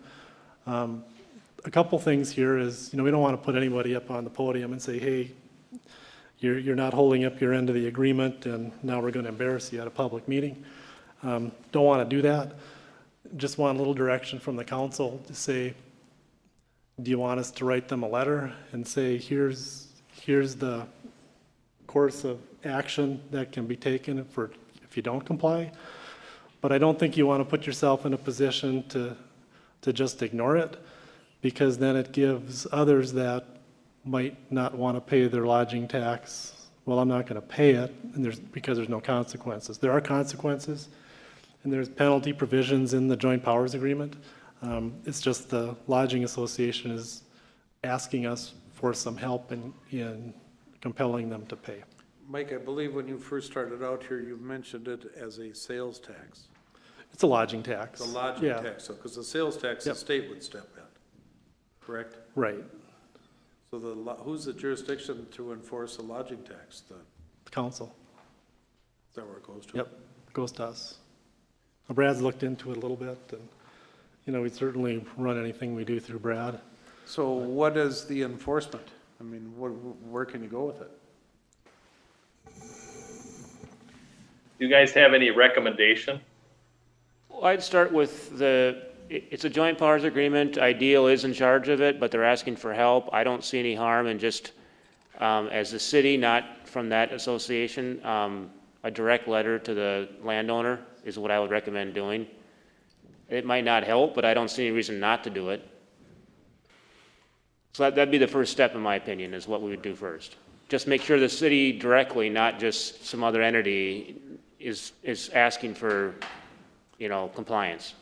A couple things here is, we don't want to put anybody up on the podium and say, hey, you're not holding up your end of the agreement, and now we're going to embarrass you at a public meeting. Don't want to do that. Just want a little direction from the council to say, do you want us to write them a letter and say, here's the course of action that can be taken if you don't comply? But I don't think you want to put yourself in a position to just ignore it, because then it gives others that might not want to pay their lodging tax, well, I'm not going to pay it, and because there's no consequences. There are consequences, and there's penalty provisions in the joint powers agreement. It's just the lodging association is asking us for some help in compelling them to pay. Mike, I believe when you first started out here, you mentioned it as a sales tax. It's a lodging tax. The lodging tax, so, because the sales tax, the state would step in, correct? Right. So who's the jurisdiction to enforce the lodging tax? The council. Is that where it goes to? Yep, it goes to us. Brad's looked into it a little bit, and we certainly run anything we do through Brad. So what is the enforcement? I mean, where can you go with it? Do you guys have any recommendation? Well, I'd start with it's a joint powers agreement. Ideal is in charge of it, but they're asking for help. I don't see any harm in just, as a city, not from that association, a direct letter to the landowner is what I would recommend doing. It might not help, but I don't see any reason not to do it. So that'd be the first step, in my opinion, is what we would do first. Just make sure the city directly, not just some other entity, is asking for, compliance.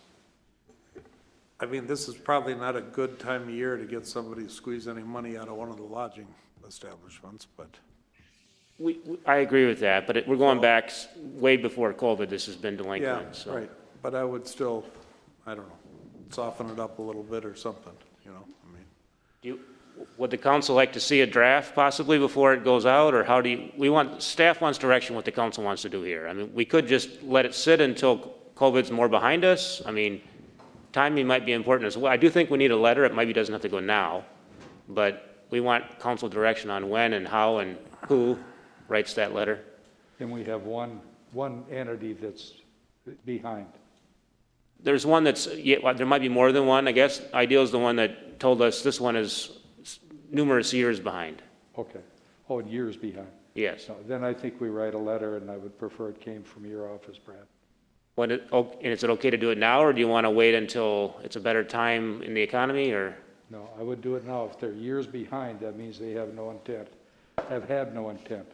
I mean, this is probably not a good time of year to get somebody to squeeze any money out of one of the lodging establishments, but. I agree with that, but we're going back way before COVID, this has been delinquent. Yeah, So. right, but I would still, I don't know, soften it up a little bit or something, Would the council like to see a draft possibly before it goes out, or staff wants direction what the council wants to do here. I mean, we could just let it sit until COVID's more behind us. I mean, timing might be important as well. I do think we need a letter. It maybe doesn't have to go now, but we want council direction on when and how and who writes that letter. And we have one entity that's behind. There's one there might be more than one, I guess. Ideal is the one that told us this one is numerous years behind. Okay. Oh, years behind. Yes. So then I think we write a letter, and I would prefer it came from your office, Brad. and is it okay to do it now, or do you want to wait until it's a better time in the economy, or? No, I would do it now. If they're years behind, that means they have no intent, have had no intent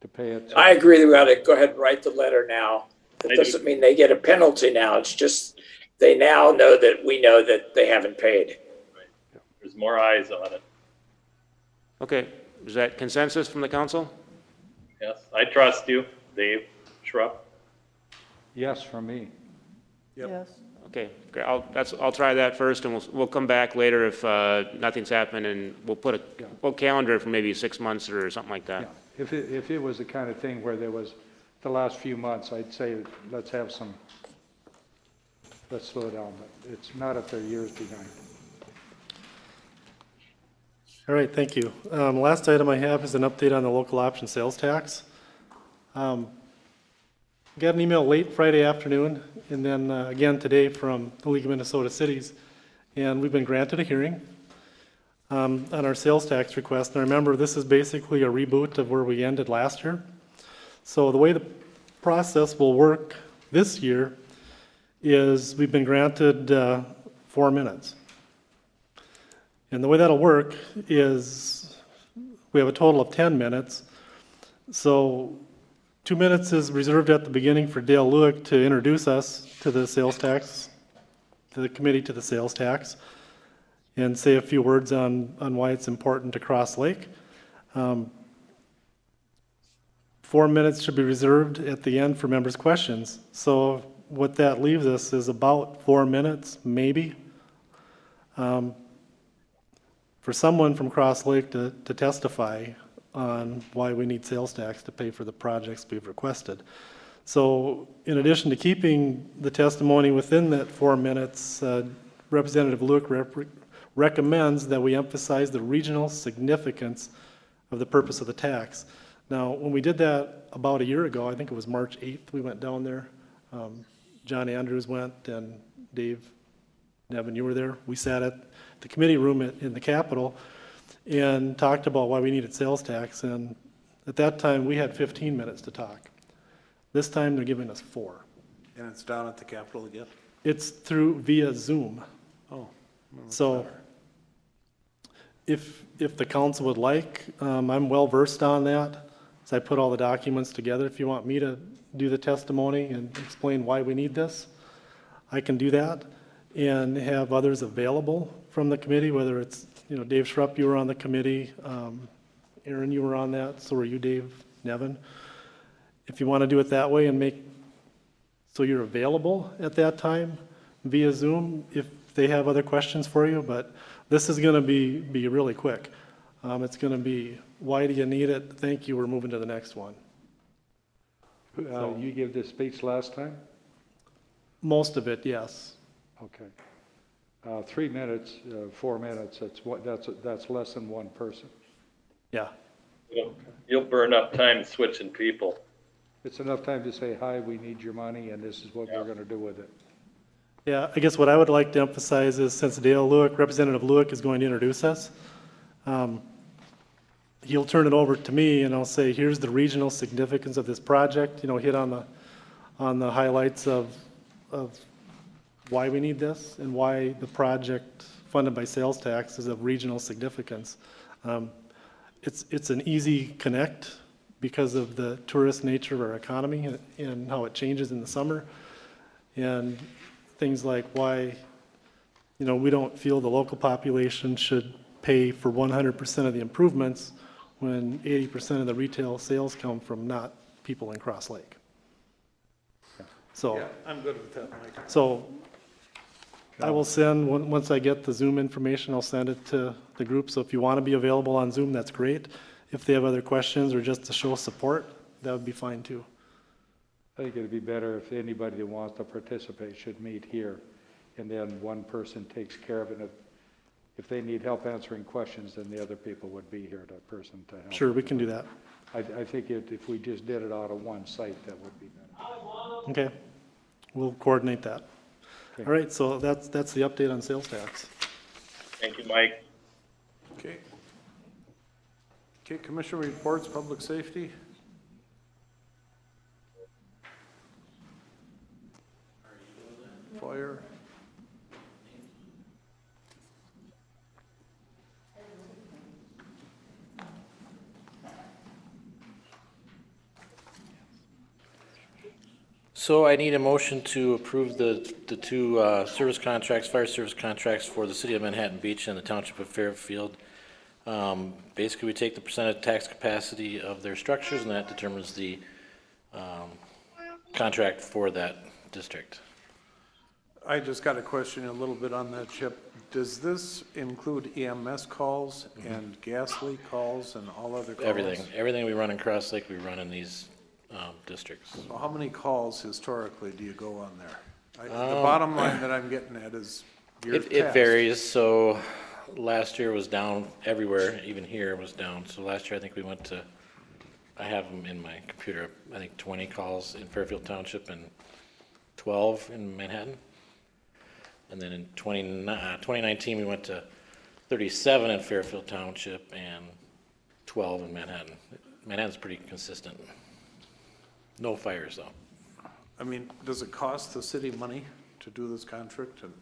to pay it. I agree that we ought to go ahead and write the letter now. It doesn't mean they get a penalty now. It's just they now know that we know that they haven't paid. There's more eyes on it. Okay, is that consensus from the council? Yes, I trust you, Dave Schrupp. Yes, from me. Yes. Okay, great. I'll try that first, and we'll come back later if nothing's happened, and we'll calendar for maybe 6 months or something like that. Yeah. If it was the kind of thing where there was the last few months, I'd say let's slow down, but it's not if they're years behind. All right, thank you. Last item I have is an update on the local option sales tax. Got an email late Friday afternoon, and then again today from the League of Minnesota Cities, and we've been granted a hearing on our sales tax request. And remember, this is basically a reboot of where we ended last year. So the way the process will work this year is we've been granted 4 minutes. And the way that'll work is we have a total of 10 minutes. So 2 minutes is reserved at the beginning for Dale Lewick to introduce us to the sales tax, to the committee to the sales tax, and say a few words on why it's important to Cross Lake. 4 minutes should be reserved at the end for members' questions. So what that leaves us is about 4 minutes, maybe, for someone from Cross Lake to testify on why we need sales tax to pay for the projects we've requested. So in addition to keeping the testimony within that 4 minutes, Representative Lewick recommends that we emphasize the regional significance of the purpose of the tax. Now, when we did that about a year ago, I think it was March 8th, we went down there. John Andrews went, and Dave, Nevin, you were there. We sat at the committee room in the Capitol and talked about why we needed sales tax. And at that time, we had 15 minutes to talk. This time, they're giving us 4. And it's down at the Capitol again? It's via Zoom. Oh. So if the council would like, I'm well versed on that. So I put all the documents together. If you want me to do the testimony and explain why we need this, I can do that and have others available from the committee, whether it's, Dave Schrupp, you were on the committee. Aaron, you were on that. So were you, Dave, Nevin. If you want to do it that way and make so you're available at that time via Zoom if they have other questions for you, but this is going to be really quick. It's going to be, why do you need it? Thank you, we're moving to the next one. You gave this speech last time? Most of it, yes. Okay. 3 minutes, 4 minutes, that's less than one person. Yeah. You'll burn up time switching people. It's enough time to say, hi, we need your money, and this is what we're going to do with it. Yeah, I guess what I would like to emphasize is since Dale Lewick, Representative Lewick is going to introduce us, he'll turn it over to me and I'll say, here's the regional significance of this project, hit on the highlights of why we need this and why the project funded by sales tax is of regional significance. It's an easy connect because of the tourist nature of our economy and how it changes in the summer. And things like why, we don't feel the local population should pay for 100% of the improvements when 80% of the retail sales come from not people in Cross Lake. So, Yeah, I'm good with that, Mike. So I will send, once I get the Zoom information, I'll send it to the group. So if you want to be available on Zoom, that's great. If they have other questions or just to show support, that would be fine too. I think it'd be better if anybody that wants to participate should meet here, and then one person takes care of it. If they need help answering questions, then the other people would be here, that person to help. Sure, we can do that. I think if we just did it out of one site, that would be better. Okay, we'll coordinate that. Okay. All right, so that's the update on sales tax. Thank you, Mike. Okay. Okay, commission reports, public safety. So I need a motion to approve the two service contracts, fire service contracts for the city of Manhattan Beach and the township of Fairfield. Basically, we take the percentage tax capacity of their structures, and that determines the contract for that district. I just got a question a little bit on that, Chip. Does this include EMS calls and gas leak calls and all other calls? Everything we run in Cross Lake, we run in these districts. So how many calls historically do you go on there? The bottom line that I'm getting at is years past. It varies. So last year was down everywhere, even here was down. So last year I think we went to, I have them in my computer, I think 20 calls in Fairfield Township and 12 in Manhattan. And then in 2019 we went to 37 in Fairfield Township and 12 in Manhattan. Manhattan's pretty consistent. No fires though. I mean, does it cost the city money to do this contract and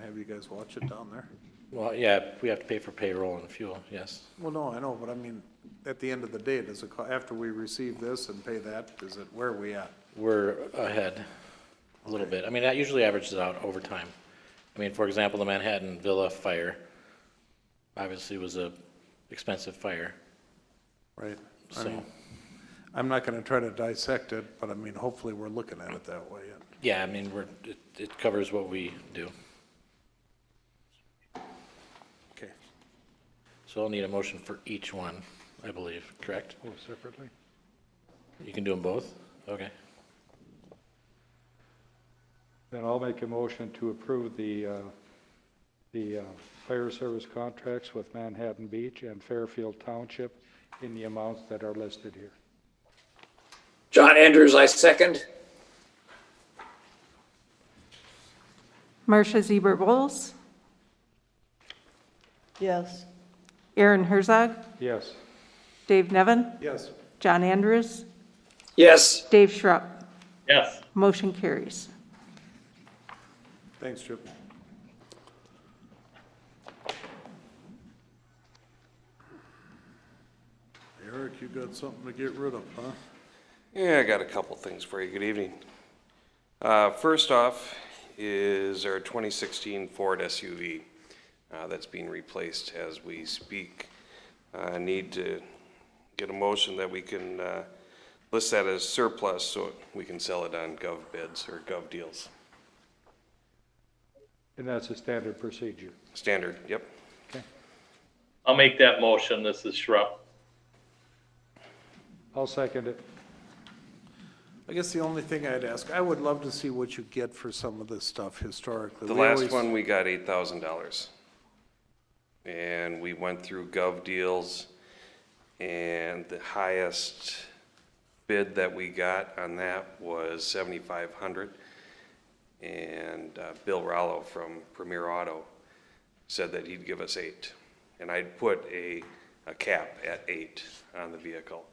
have you guys watch it down there? Well, yeah, we have to pay for payroll and fuel, yes. Well, no, I know, but I mean, at the end of the day, does it, after we receive this and pay that, is it, where are we at? We're ahead a little bit. I mean, that usually averages out over time. I mean, for example, the Manhattan Villa fire obviously was a expensive fire. Right. So. I mean, I'm not gonna try to dissect it, but I mean, hopefully we're looking at it that way. Yeah, I mean, it covers what we do. Okay. So I'll need a motion for each one, I believe, correct? Oh, separately? You can do them both? Okay. Then I'll make a motion to approve the fire service contracts with Manhattan Beach and Fairfield Township in the amounts that are listed here. John Andrews, I second. Marcia Ziebert Bowles, Yes. Aaron Herzog, Yes. Dave Nevin, Yes. John Andrews, Yes. Dave Schrupp. Yes. Motion carries. Thanks, Chip. Eric, you got something to get rid of, huh? Yeah, I got a couple things for you. Good evening. First off is our 2016 Ford SUV that's being replaced as we speak. I need to get a motion that we can list that as surplus so we can sell it on gov bids or gov deals. And that's a standard procedure. Standard, yep. Okay. I'll make that motion. This is Schrupp. I'll second it. I guess the only thing I'd ask, I would love to see what you get for some of this stuff historically. The last one we got $8,000. And we went through gov deals and the highest bid that we got on that was $7,500. And Bill Rollo from Premier Auto said that he'd give us 8. And I'd put a cap at 8 on the vehicle.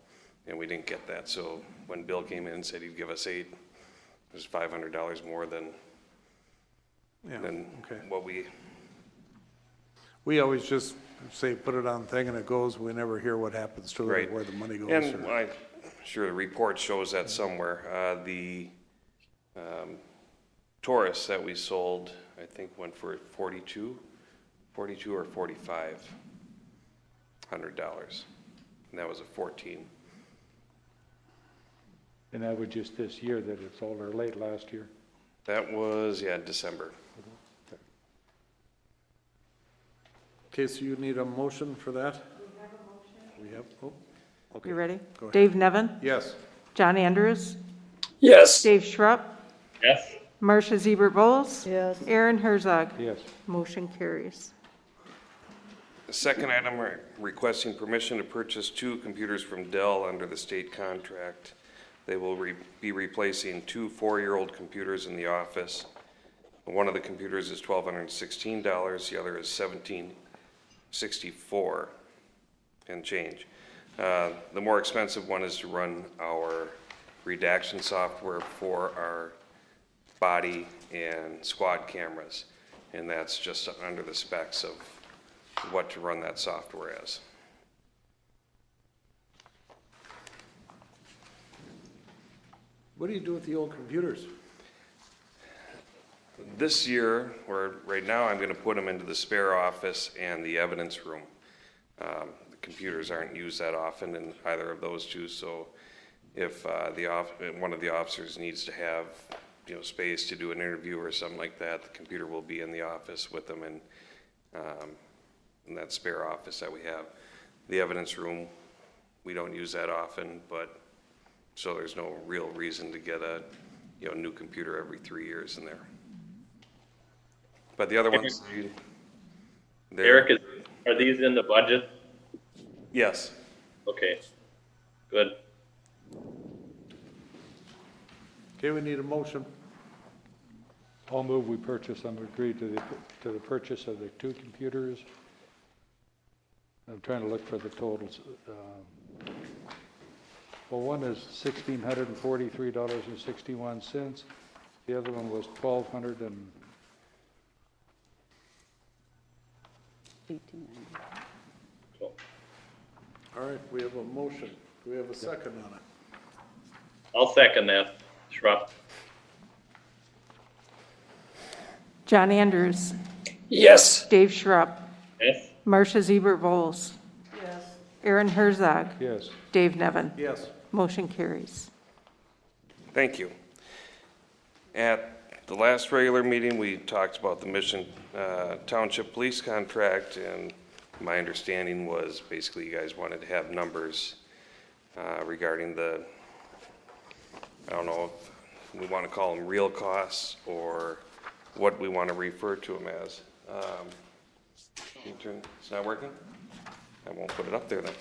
And we didn't get that. So when Bill came in and said he'd give us 8, it was $500 more than okay. what we. We always just say, put it on thing and it goes. We never hear what happens to it, Right. or where the money goes. And I'm sure the report shows that somewhere. The Taurus that we sold, I think went for $42 or $4,500. And that was a 14. And that was just this year that it sold, or late last year? That was, yeah, December. Okay, so you need a motion for that? We have, oh, okay. You ready? Go ahead. Dave Nevin, Yes. John Andrews, Yes. Dave Schrupp, Yes. Marcia Ziebert Bowles, Yes. Aaron Herzog. Yes. Motion carries. The second item, we're requesting permission to purchase 2 computers from Dell under the state contract. They will be replacing 2 4-year-old computers in the office. One of the computers is $1,216, the other is $1,764 and change. The more expensive one is to run our redaction software for our body and squad cameras, and that's just under the specs of what to run that software as. What do you do with the old computers? This year, or right now, I'm going to put them into the spare office and the evidence room. The computers aren't used that often in either of those two, so if one of the officers needs to have, space to do an interview or something like that, the computer will be in the office with them in that spare office that we have. The evidence room, we don't use that often, but so there's no real reason to get a new computer every 3 years in there. But the other ones, Eric, are these in the budget? Yes. Okay, good. Okay, we need a motion. I'll move we purchase, I'm agreed to the purchase of the 2 computers. I'm trying to look for the totals. Well, one is $1,643.61. The other one was $1,200 and. Cool. All right, we have a motion. Do we have a second on it? I'll second that, Schrupp. John Andrews. Yes. Dave Schrupp. Yes. Marcia Zebert-Vols. Yes. Aaron Herzog. Yes. Dave Nevin. Yes. Motion carries. Thank you. At the last regular meeting, we talked about the Mission Township Police contract, and my understanding was basically you guys wanted to have numbers regarding the, I don't know if we want to call them real costs or what we want to refer to them as. It's not working? I won't put it up there then.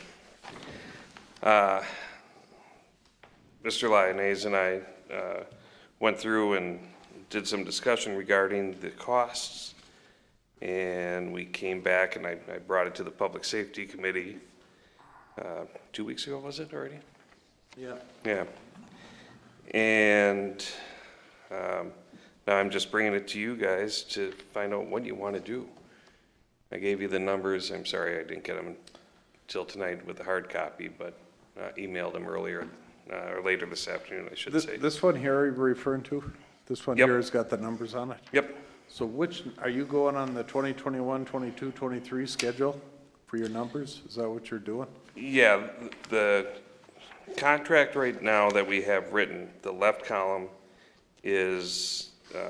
Mr. Lyonnaise and I went through and did some discussion regarding the costs, and we came back and I brought it to the Public Safety Committee 2 weeks ago, was it already? Yeah. Yeah. And now I'm just bringing it to you guys to find out what you want to do. I gave you the numbers. I'm sorry I didn't get them until tonight with the hard copy, but emailed them earlier, or later this afternoon, I should say. This one here you're referring to? This one Yep. here has got the numbers on it? Yep. So which, are you going on the 2021, 22, 23 schedule for your numbers? Is that what you're doing? Yeah, the contract right now that we have written, the left column is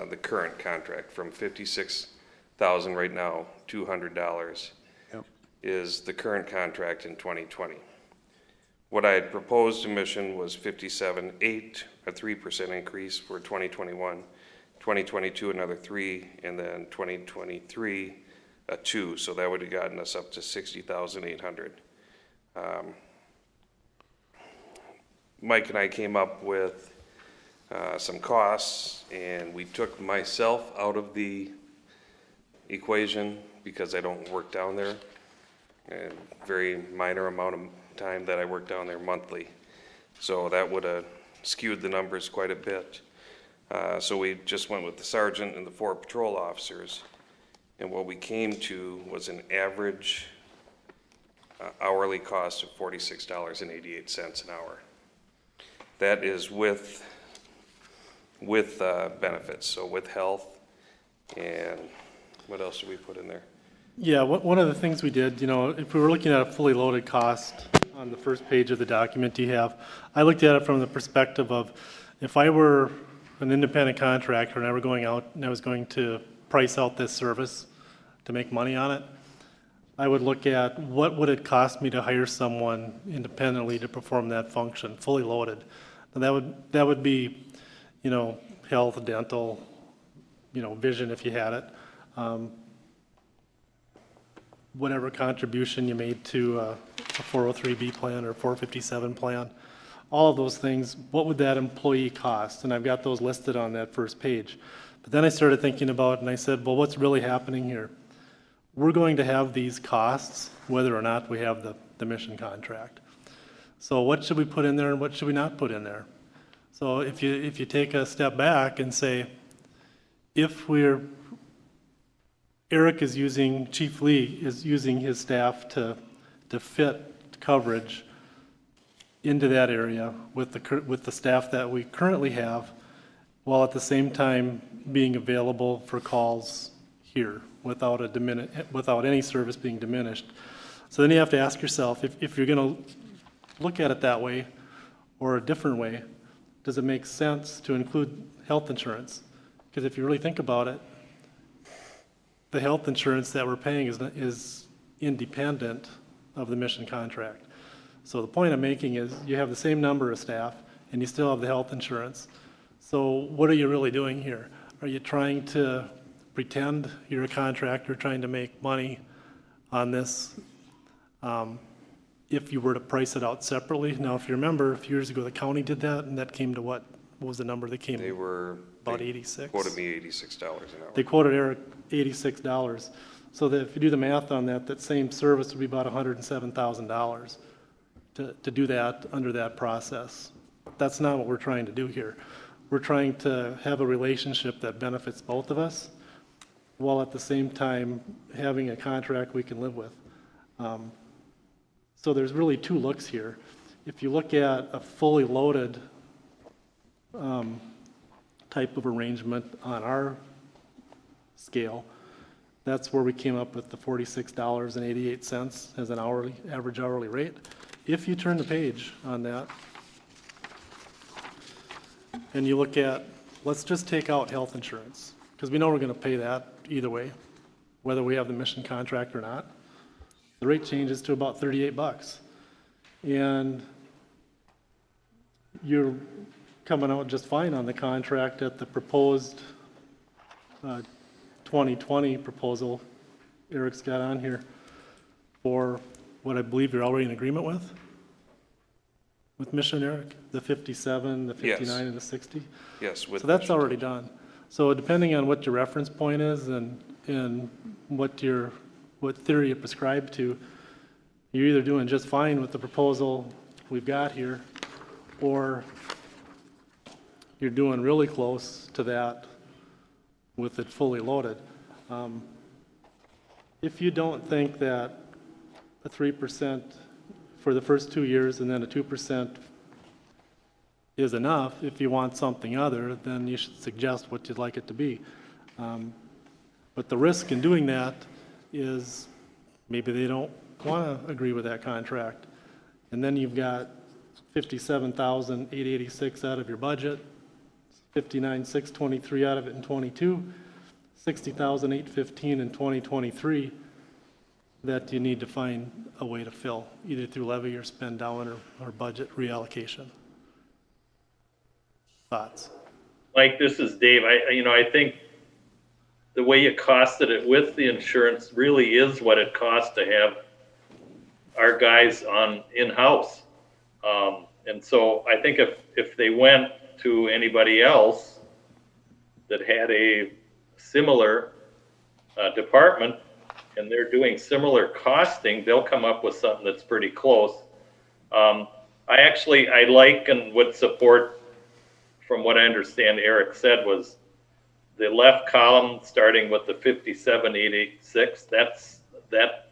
the current contract from $56,000 right now, $200 Yep. is the current contract in 2020. What I had proposed to Mission was 57.8, a 3% increase for 2021, 2022 another 3, and then 2023 a 2. So that would have gotten us up to 60,800. Mike and I came up with some costs, and we took myself out of the equation because I don't work down there. A very minor amount of time that I work down there monthly. So that would have skewed the numbers quite a bit. So we just went with the sergeant and the 4 patrol officers. And what we came to was an average hourly cost of $46.88 an hour. That is with benefits, so with health, and what else did we put in there? Yeah, one of the things we did, if we were looking at a fully loaded cost on the first page of the document you have, I looked at it from the perspective of if I were an independent contractor and I were going out and I was going to price out this service to make money on it, I would look at what would it cost me to hire someone independently to perform that function, fully loaded. And that would be, health, dental, vision if you had it. Whatever contribution you made to a 403B plan or 457 plan, all of those things, what would that employee cost? And I've got those listed on that first page. But then I started thinking about it and I said, well, what's really happening here? We're going to have these costs whether or not we have the mission contract. So what should we put in there and what should we not put in there? So if you take a step back and say, Chief Lee is using his staff to fit coverage into that area with the staff that we currently have, while at the same time being available for calls here without any service being diminished. So then you have to ask yourself, if you're going to look at it that way or a different way, does it make sense to include health insurance? Because if you really think about it, the health insurance that we're paying is independent of the mission contract. So the point I'm making is you have the same number of staff and you still have the health insurance. So what are you really doing here? Are you trying to pretend you're a contractor trying to make money on this if you were to price it out separately? Now, if you remember, a few years ago, the county did that, and that came to what? What was the number that came? About 86? Quoted me $86 an hour. They quoted Eric $86. So that if you do the math on that, that same service would be about $107,000 to do that under that process. That's not what we're trying to do here. We're trying to have a relationship that benefits both of us, while at the same time having a contract we can live with. So there's really two looks here. If you look at a fully loaded type of arrangement on our scale, that's where we came up with the $46.88 as an average hourly rate. If you turn the page on that and you look at, let's just take out health insurance, because we know we're going to pay that either way, whether we have the mission contract or not. The rate changes to about $38. And you're coming out just fine on the contract at the proposed 2020 proposal Eric's got on here for what I believe you're already in agreement with Mission, Eric? The 57, the 59, Yes. and the 60? Yes. With So that's Mission. already done. So depending on what your reference point is and what theory you prescribe to, you're either doing just fine with the proposal we've got here, or you're doing really close to that with it fully loaded. If you don't think that a 3% for the first 2 years and then a 2% is enough, if you want something other, then you should suggest what you'd like it to be. But the risk in doing that is maybe they don't want to agree with that contract. And then you've got $57,886 out of your budget, $59,623 out of it in '22, $60,815 in 2023 that you need to find a way to fill, either through levy or spend down or budget reallocation. Thoughts? Mike, this is Dave. I think the way you costed it with the insurance really is what it costs to have our guys on in-house. And so I think if they went to anybody else that had a similar department and they're doing similar costing, they'll come up with something that's pretty close. I like and would support, from what I understand Eric said, was the left column starting with the 57,886.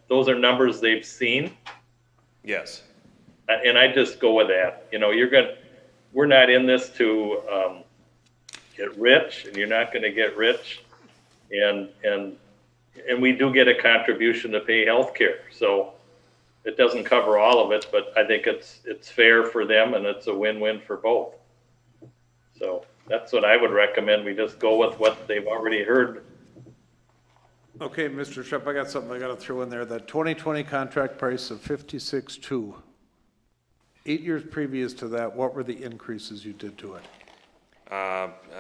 Those are numbers they've seen. Yes. And I just go with that. We're not in this to get rich, and you're not going to get rich. And we do get a contribution to pay healthcare. So it doesn't cover all of it, but I think it's fair for them and it's a win-win for both. So that's what I would recommend. We just go with what they've already heard. Okay, Mr. Shep, I got something I got to throw in there. The 2020 contract price of $56,200. 8 years previous to that, what were the increases you did to it?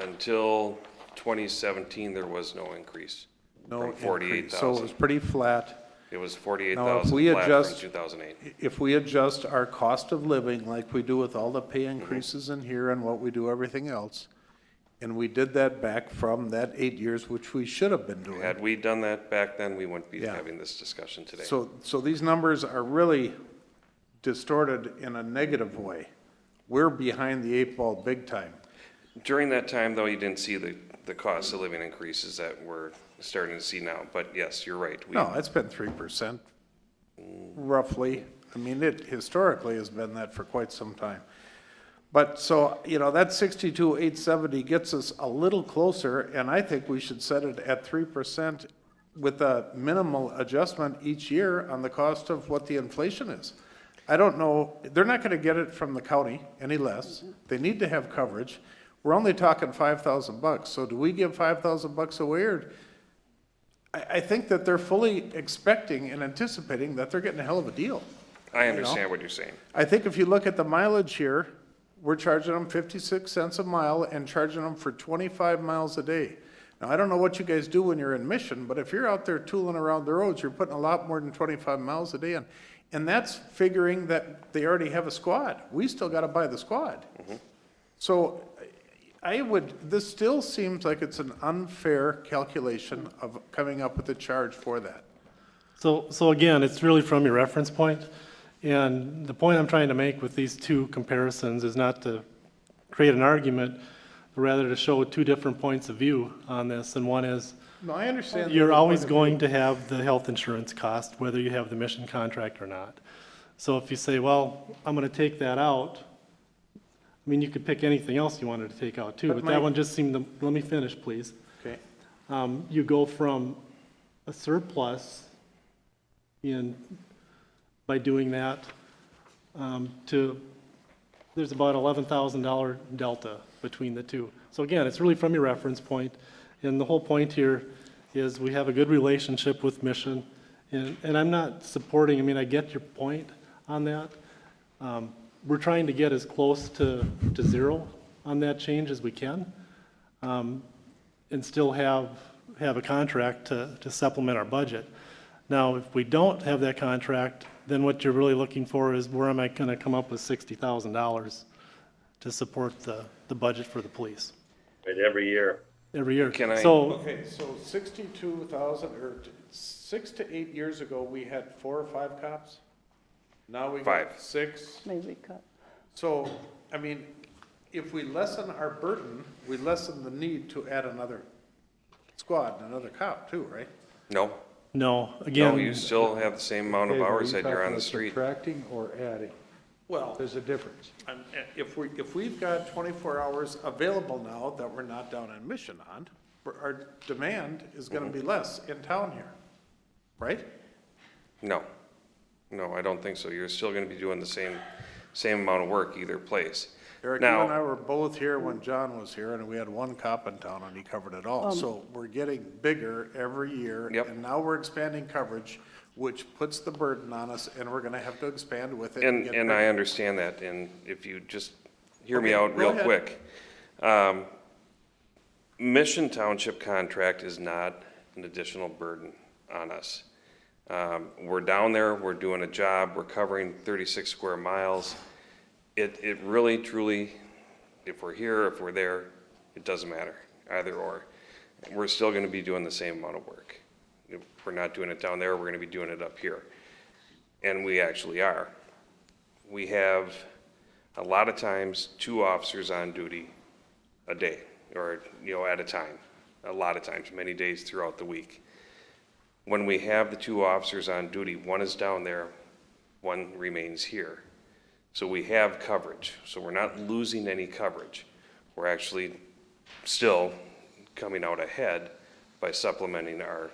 Until 2017, there was no increase. No From increase. 48,000. So it was pretty flat. It was Now, 48,000 if we flat adjust, from 2008. if we adjust our cost of living like we do with all the pay increases in here and what we do everything else, and we did that back from that 8 years, which we should have been doing. Had we done that back then, we wouldn't be Yeah. having this discussion today. So these numbers are really distorted in a negative way. We're behind the 8 ball big time. During that time, though, you didn't see the cost of living increases that we're starting to see now. But yes, you're right. No, it's been 3%, roughly. I mean, it historically has been that for quite some time. But so, you know, that 62,870 gets us a little closer, and I think we should set it at 3% with a minimal adjustment each year on the cost of what the inflation is. I don't know, they're not gonna get it from the county any less. They need to have coverage. We're only talking $5,000, so do we give $5,000 away, or? I think that they're fully expecting and anticipating that they're getting a hell of a deal. I understand what you're saying. I think if you look at the mileage here, we're charging them 56 cents a mile and charging them for 25 miles a day. Now, I don't know what you guys do when you're in Mission, but if you're out there tooling around the roads, you're putting a lot more than 25 miles a day in. And that's figuring that they already have a squad. We still got to buy the squad. So this still seems like it's an unfair calculation of coming up with a charge for that. So again, it's really from your reference point. And the point I'm trying to make with these two comparisons is not to create an argument, but rather to show two different points of view on this. And one is, No, I understand. you're always going to have the health insurance cost, whether you have the Mission contract or not. So if you say, well, I'm going to take that out, I mean, you could pick anything else you wanted to take out too, but that one just seemed to, let me finish, please. Okay. You go from a surplus by doing that, to, there's about $11,000 delta between the two. So again, it's really from your reference point, and the whole point here is we have a good relationship with Mission, and I'm not supporting, I mean, I get your point on that. We're trying to get as close to zero on that change as we can, and still have a contract to supplement our budget. Now, if we don't have that contract, then what you're really looking for is where am I going to come up with $60,000 to support the budget for the police? Right, every year. Every year. Okay, so 62,000, or 6 to 8 years ago, we had 4 or 5 cops? Now we got 6? Maybe cut. So, I mean, if we lessen our burden, we lessen the need to add another squad, another cop too, right? No, again. No, you still have the same amount of Dave, are hours you that you're talking on the about street. Subtracting or adding? Well, There's a difference. if we've got 24 hours available now that we're not down on Mission on, our demand is gonna be less in town here, right? No, I don't think so. You're still gonna be doing the same amount of work either place. Eric, you and I were both here when John was here, and we had 1 cop in town, and he covered it all. So we're getting bigger every year, and now we're expanding coverage, which puts the burden on us, and we're gonna have to expand with it. And I understand that, and if you just hear me out real quick. Mission Township contract is not an additional burden on us. We're down there, we're doing a job, we're covering 36 square miles. It really, truly, if we're here, if we're there, it doesn't matter, either or. We're still gonna be doing the same amount of work. If we're not doing it down there, we're gonna be doing it up here. And we actually are. We have, a lot of times, 2 officers on duty a day, or, at a time. A lot of times, many days throughout the week. When we have the 2 officers on duty, 1 is down there, 1 remains here. So we have coverage. So we're not losing any coverage. We're actually still coming out ahead by supplementing our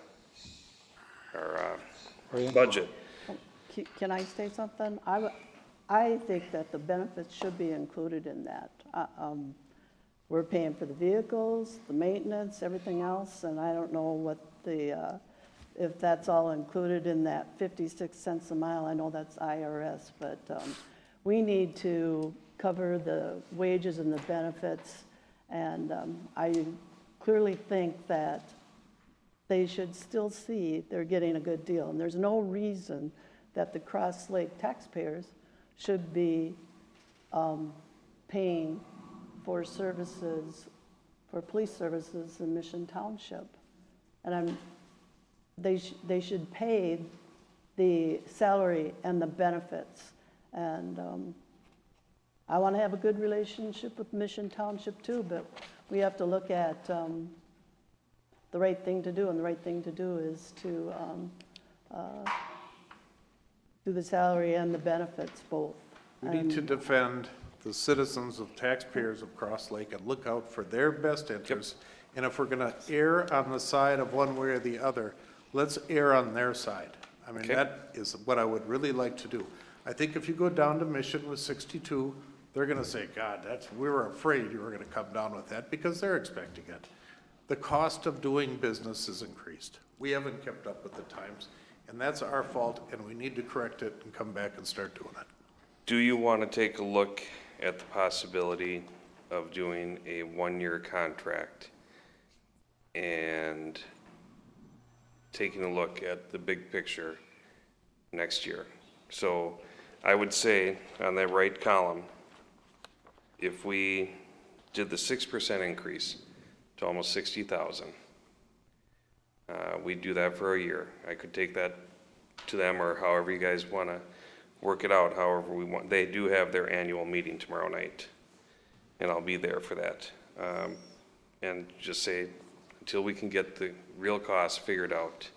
budget. Can I say something? I think that the benefits should be included in that. We're paying for the vehicles, the maintenance, everything else, and I don't know what if that's all included in that 56 cents a mile. I know that's IRS, but we need to cover the wages and the benefits, and I clearly think that they should still see they're getting a good deal. And there's no reason that the Cross Lake taxpayers should be paying for services, for police services in Mission Township. And they should pay the salary and the benefits. And I want to have a good relationship with Mission Township too, but we have to look at the right thing to do, and the right thing to do is to do the salary and the benefits both. We need to defend the citizens of taxpayers of Cross Lake and look out for their best interests. And if we're gonna err on the side of one way or the other, let's err on their side. I mean, that is what I would really like to do. I think if you go down to Mission with 62, they're gonna say, God, we were afraid you were gonna come down with that, because they're expecting it. The cost of doing business has increased. We haven't kept up with the times, and that's our fault, and we need to correct it and come back and start doing it. Do you want to take a look at the possibility of doing a one-year contract and taking a look at the big picture next year? So I would say on that right column, if we did the 6% increase to almost 60,000, we'd do that for a year. I could take that to them, or however you guys want to work it out, however we want. They do have their annual meeting tomorrow night, and I'll be there for that. And just say, until we can get the real costs figured out,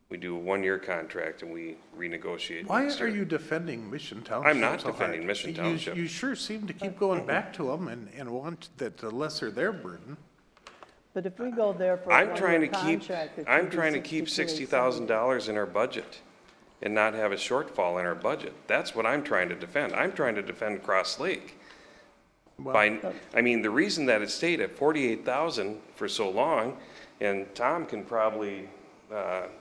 we do a one-year contract and we renegotiate. Why are you defending Mission Township? I'm not so defending hard? Mission Township. You sure seem to keep going back to them and want that to lesser their burden. But if we go there for a I'm trying to one-year keep, contract, it I'm should be trying to keep $60,000 in our budget and not have a shortfall in our budget. That's what I'm trying to defend. I'm trying to defend Cross Lake. I mean, the reason that it stayed at 48,000 for so long, and Tom can probably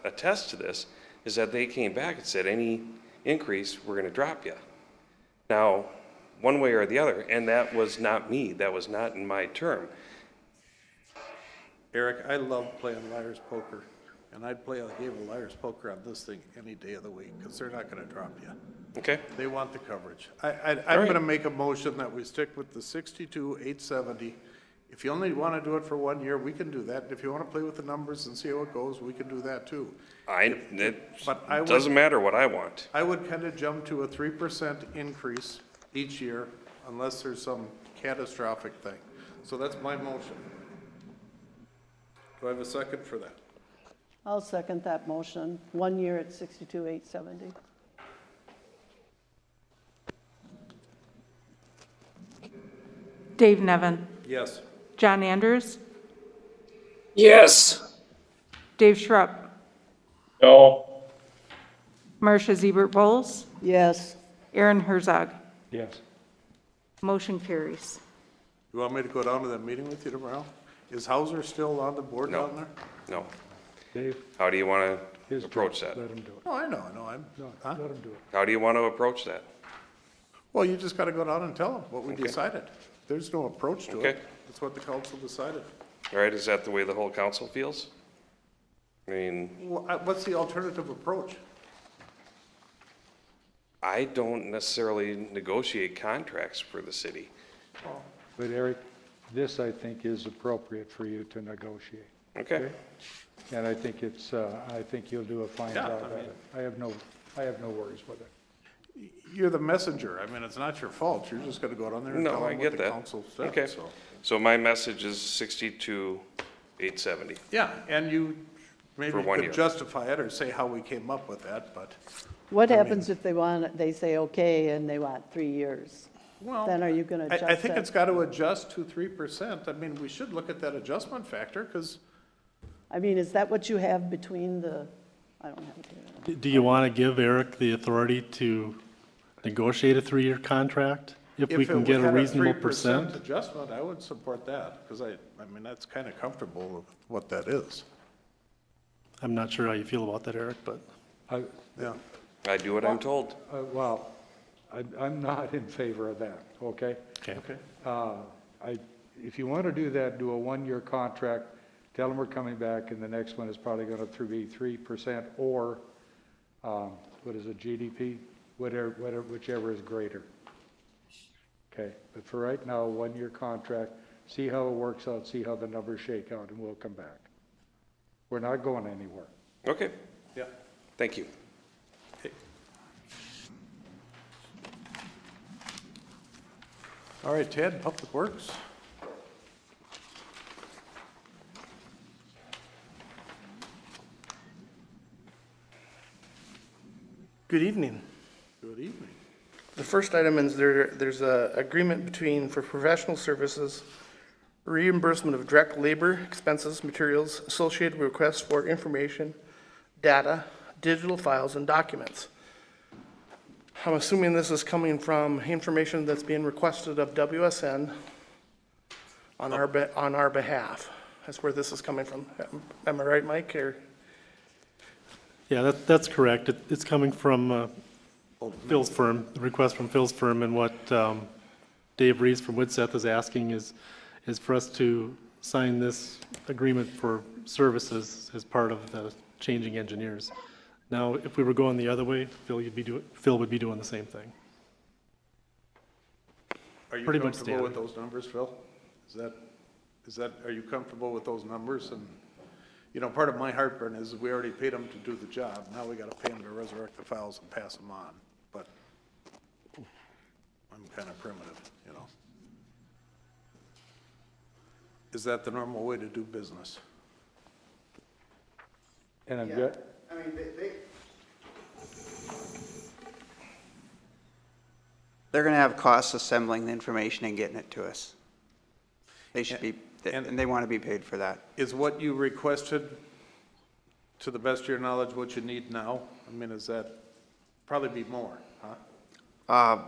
attest to this, is that they came back and said, any increase, we're gonna drop you. Now, one way or the other, and that was not me, that was not in my term. Eric, I love playing liar's poker, and I'd play a game of liar's poker on this thing any day of the week, because they're not gonna drop you. Okay. They want the coverage. I'm gonna make a motion that we stick with the 62,870. If you only wanna do it for 1 year, we can do that. If you wanna play with the numbers and see how it goes, we can do that too. It doesn't matter what I want. I would kinda jump to a 3% increase each year unless there's some catastrophic thing. So that's my motion. Do I have a second for that? I'll second that motion. 1 year at 62,870. Dave Nevin. Yes. John Andrews. Yes. Dave Schrupp. No. Marcia Ziebert Bowles. Yes. Aaron Herzog. Yes. Motion carries. You want me to go down to that meeting with you tomorrow? Is Hauser still on the board No. down there? No. Dave? How do you want His to approach job. that? Let him do it. Oh, I know, Let him do it. How do you want to approach that? Well, you just gotta go down and tell them what we decided. There's no approach to Okay. it. That's what the council decided. All right, is that the way the whole council feels? I mean, What's the alternative approach? I don't necessarily negotiate contracts for the city. But Eric, this I think is appropriate for you to negotiate. Okay. And I think it's, I think you'll do a fine Yeah, job I at mean- it. I have no worries with it. You're the messenger. I mean, it's not your fault. You're just gonna go down there and No, tell I them what get the that. council Okay. said, so. So my message is 62,870. Yeah, and you maybe For 1 year. could justify it or say how we came up with that, but. What I happens if they say okay and they want 3 years? Well, Then are you gonna adjust that? I think it's gotta adjust to 3%. I mean, we should look at that adjustment factor, because I mean, is that what you have between the, I don't have it here. Do you want to give Eric the authority to negotiate a 3-year contract? If we can get a reasonable percent? 3% adjustment, I would support that, because I mean, that's kind of comfortable with what that is. I'm not sure how you feel about that, Eric, but. Yeah. I do what I'm told. Well, I'm not in favor of that, okay? Okay. If you want to do that, do a 1-year contract, tell them we're coming back, and the next one is probably going to be 3% or, what is it, GDP? Whichever is greater. Okay, but for right now, 1-year contract, see how it works out, see how the numbers shake out, and we'll come back. We're not going anywhere. Okay. Yeah. Thank you. All right, Ted, Public Works. Good evening. Good evening. The first item is there's a agreement for professional services, reimbursement of direct labor, expenses, materials, associated with requests for information, data, digital files, and documents. I'm assuming this is coming from information that's being requested of WSN on our behalf. That's where this is coming from. Am I right, Mike, or? Yeah, that's correct. It's coming from Phil's firm, the request from Phil's firm, and what Dave Rees from Widseth is asking is for us to sign this agreement for services as part of the changing engineers. Now, if we were going the other way, Phil would be doing the same thing. Are you Pretty much comfortable with standard. those numbers, Phil? Are you comfortable with those numbers? And, you know, part of my heartburn is we already paid them to do the job. Now we gotta pay them to resurrect the files and pass them on. But I'm kind of primitive, you know? Is that the normal way to do business? And I've Yeah. got, I mean, they're gonna have costs assembling the information and getting it to us. They should be, and they want to be paid for that. Is what you requested, to the best of your knowledge, what you need now? I mean, is that probably be more, huh?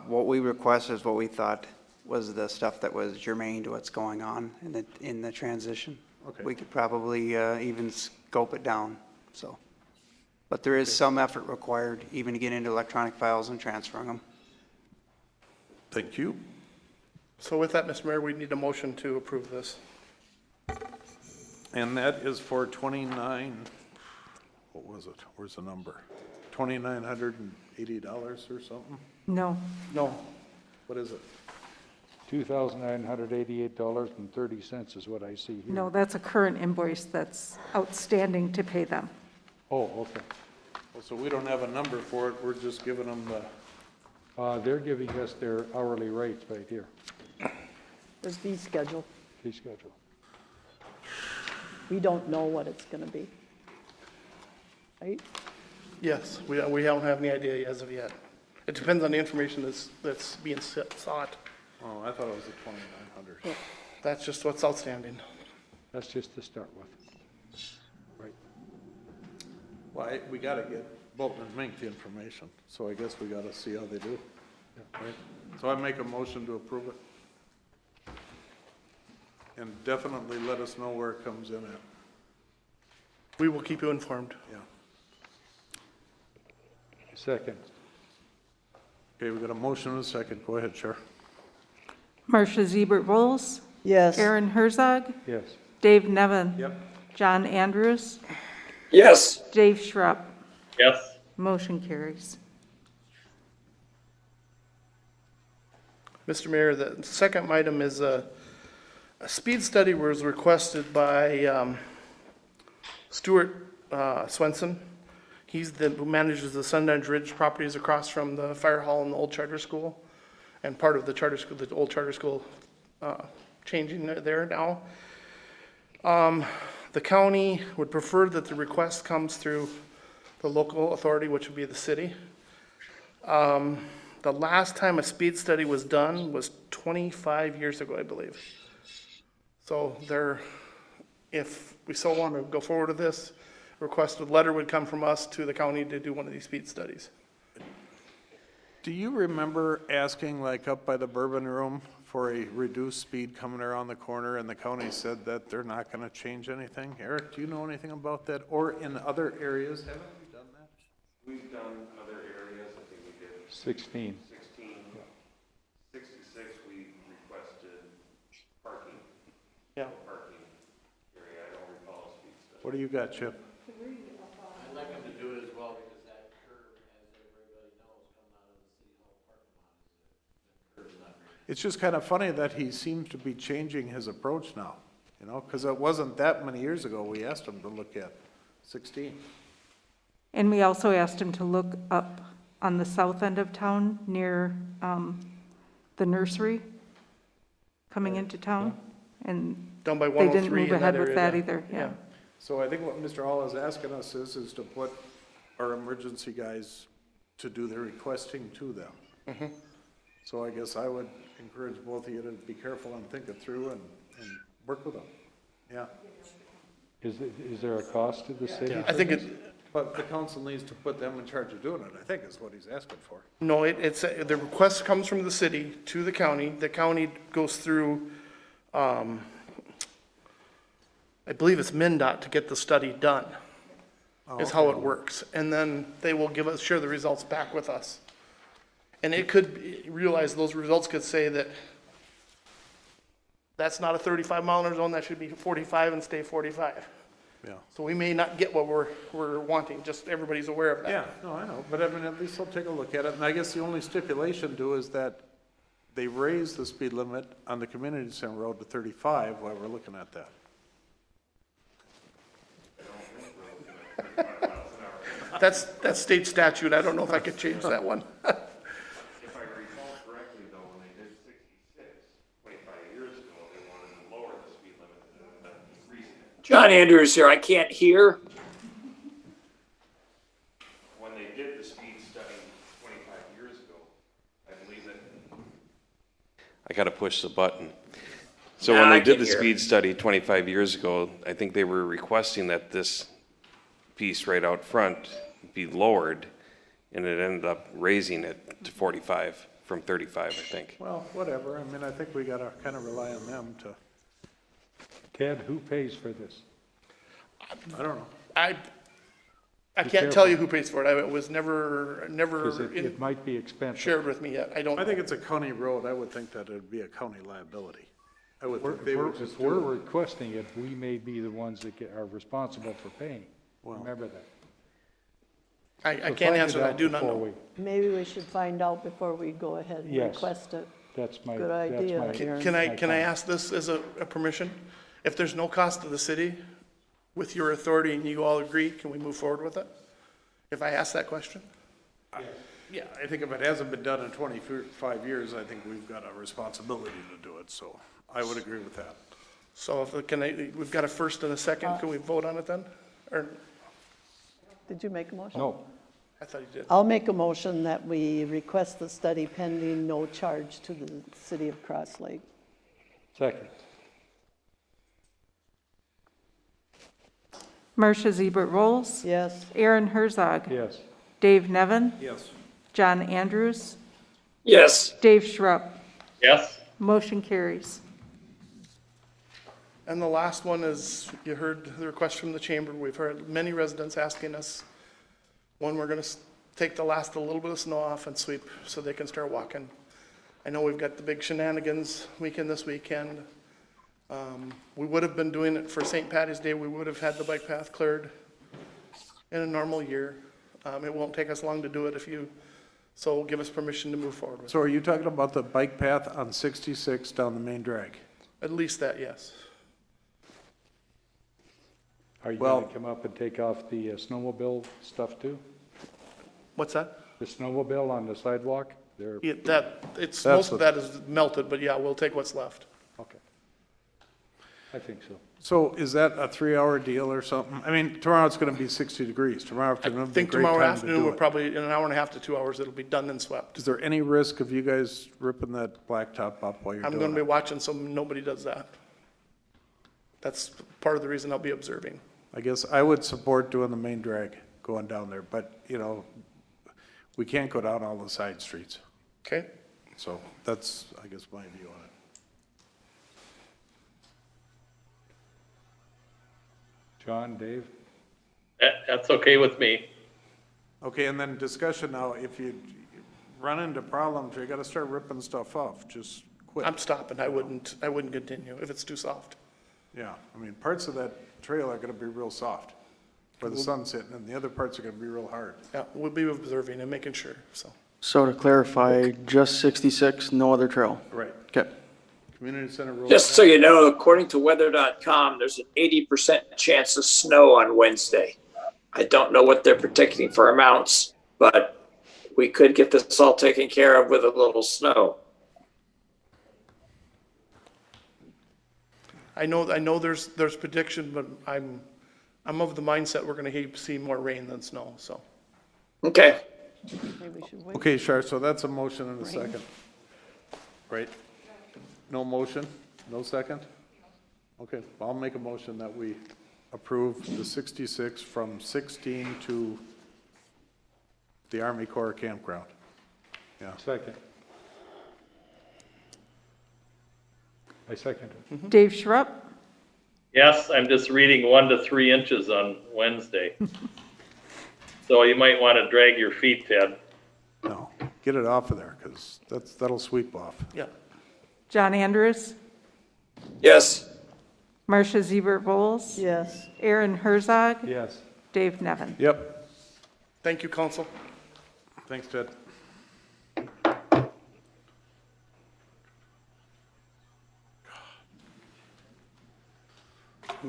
What we requested is what we thought was the stuff that was germane to what's going on in the transition. Okay. We could probably even scope it down, so. But there is some effort required even to get into electronic files and transferring them. Thank you. So with that, Mr. Mayor, we need a motion to approve this. And that is for 29, what was it? Where's the number? $2,980 or something? No. No. What is it? $2,988.30 is what I see here. No, that's a current invoice that's outstanding to pay them. Oh, okay. Well, so we don't have a number for it, we're just giving them the, They're giving us their hourly rates right here, There's fee schedule. fee schedule. We don't know what it's gonna be. Right? Yes, we don't have any idea as of yet. It depends on the information that's being sought. oh, I thought it was the 2,900. That's just what's outstanding. That's just to start with. Right. Well, we gotta get Bolton and Mink the information, so I guess we gotta see how they do. Right? So I make a motion to approve it. And definitely let us know where it comes in at. We will keep you informed. Yeah. Second. Okay, we got a motion and a second. Go ahead, Chair. Marcia Ziebert Rolls, Yes. Aaron Herzog, Yes. Dave Nevin, Yep. John Andrews, Yes. Dave Schrupp. Yes. Motion carries. Mr. Mayor, the second item is a speed study was requested by Stuart Swenson. He's who manages the Sundance Ridge properties across from the fire hall and the old charter school, and part of the charter school, the old charter school changing there now. The county would prefer that the request comes through the local authority, which would be the city. The last time a speed study was done was 25 years ago, I believe. So if we so want to go forward with this, a requested letter would come from us to the county to do one of these speed studies. Do you remember asking, like up by the Bourbon Room, for a reduced speed coming around the corner, and the county said that they're not gonna change anything? Eric, do you know anything about that? Or in other areas, haven't we done that? We've done other areas, I think we did 16. 16. 66, we requested parking. Yeah. Parking area, I don't recall a speed study. What do you got, Chip? I'd like them to do it as well, because that curve, as everybody knows, coming out of the city hall parking lot, the curve's not very. It's just kind of funny that he seems to be changing his approach now, you know, because it wasn't that many years ago we asked him to look at 16. And we also asked him to look up on the south end of town near the nursery coming into town. And Down by they 103 didn't move in ahead that with area, that yeah. either, yeah. So I think what Mr. Hall is asking us is to put our emergency guys to do the requesting to them. Mhm. So I guess I would encourage both of you to be careful and think it through and work with them. Yeah. Is there a cost to the city? I think it, But the council needs to put them in charge of doing it, I think is what he's asking for. no, it's, the request comes from the city to the county goes through, I believe it's MnDOT to get the study done, is how it works. And then they will share the results back with us. And it could, realize those results could say that that's not a 35-mile zone, that should be 45 and stay 45. Yeah. So we may not get what we're wanting, just everybody's aware of that. Yeah, no, I know, but I mean, at least they'll take a look at it, and I guess the only stipulation too is that they raise the speed limit on the community center road to 35 while we're looking at that. That's state statute, I don't know if I could change that one. If I recall correctly, though, when they did 66, 25 years ago, they wanted to lower the speed limit than increasing it. John Andrews here. I can't hear. When they did the speed study 25 years ago, I believe that. I gotta push the button. So when I they did can the hear. speed study 25 years ago, I think they were requesting that this piece right out front be lowered, and it ended up raising it to 45 from 35, I think. Well, whatever, I mean, I think we gotta kind of rely on them to, Ted, who pays for this? I don't know. I Be can't tell careful. you who pays for it, it was never Because it might be expensive. shared with me yet, I don't. I think it's a county road, I would think that it'd be a county liability. I would think they If would we're- just if we're do it. requesting it, we may be the ones that are responsible for paying. Well- Remember that. I So can't find answer it that, I out do not before know. we- Maybe we should find out before we go ahead and Yes. request it. That's my. Good that's idea, my- Aaron. Can I comment. ask this as a permission? If there's no cost to the city, with your authority and you all agree, can we move forward with it? If I ask that question? Yeah, I think if it hasn't been done in 25 years, I think we've got a responsibility to do it, so I would agree with that. So if, we've got a first and a second, can we vote on it then? Or, Did you make a motion? No, I thought you did. I'll make a motion that we request the study pending no charge to the city of Cross Lake. second. Marcia Ziebert Rolls. Yes. Aaron Herzog. Yes. Dave Nevin. Yes. John Andrews. Yes. Dave Schrupp. Yes? Motion carries. And the last one is, you heard the request from the chamber. We've heard many residents asking us when we're gonna take the last a little bit of snow off and sweep so they can start walking. I know we've got the big shenanigans weekend this weekend. We would have been doing it for St. Patty's Day. We would have had the bike path cleared in a normal year. It won't take us long to do it if you, so give us permission to move forward with it. So are you talking about the bike path on 66 down the main drag? At least that, yes. Are you Well- gonna come up and take off the snowmobile stuff too? What's that? The snowmobile on the sidewalk? They're, Yeah, most That's of that is melted, but yeah, we'll take what's left. okay. I think so. So is that a 3-hour deal or something? I mean, tomorrow it's gonna be 60 degrees. Tomorrow I afternoon would be a think great tomorrow time to afternoon, do we're it. probably in an hour and a half to 2 hours, it'll be done and swept. Is there any risk of you guys ripping that blacktop up while you're I'm doing gonna be it? watching so nobody does that. That's part of the reason I'll be observing. I guess I would support doing the main drag, going down there, but, you know, we can't go down all the side streets. Okay? So that's, I guess, my view on it. John, Dave? That's okay with me. Okay, and then discussion now, if you run into problems, you gotta start ripping stuff off, just quit. I'm stopping. I wouldn't continue if it's too soft. Yeah, I mean, parts of that trail are gonna be real soft, where the sun's hitting, and the other parts are gonna be real hard. Yeah, we'll be observing and making sure, so. So to clarify, just 66, no other trail? Right. Okay. Community center road. Just so you know, according to weather.com, there's an 80% chance of snow on Wednesday. I don't know what they're predicting for amounts, but we could get this all taken care of with a little snow. I know there's prediction, but I'm of the mindset we're gonna see more rain than snow, so. Okay. Maybe we should wait. Okay, Shar, so that's a motion and a second. Right? No motion, no second? Okay, I'll make a motion that we approve the 66 from 16 to the Army Corps campground. Yeah. Second. I second it. Dave Schrupp, Yes, I'm just reading 1 to 3 inches on Wednesday. So you might want to drag your feet, Ted. No, get it off of there, because that'll sweep off. Yeah. John Andrews, Yes. Marcia Ziebert Bowles, Yes. Aaron Herzog, Yes. Dave Nevin. Yep. Thank you, council. Thanks, Ted.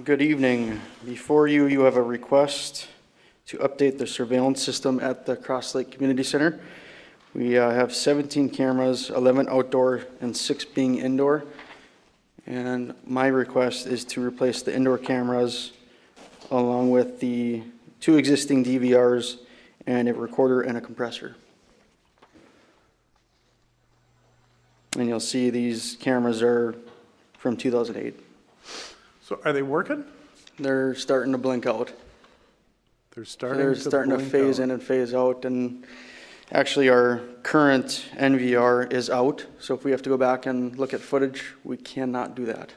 Good evening. Before you, you have a request to update the surveillance system at the Cross Lake Community Center. We have 17 cameras, 11 outdoor and 6 being indoor. And my request is to replace the indoor cameras along with the 2 existing DVRs and a recorder and a compressor. And you'll see these cameras are from 2008. So are they working? They're starting to blink out. They're starting to blink phase out. in and phase out, and actually our current NVR is out, so if we have to go back and look at footage, we cannot do that.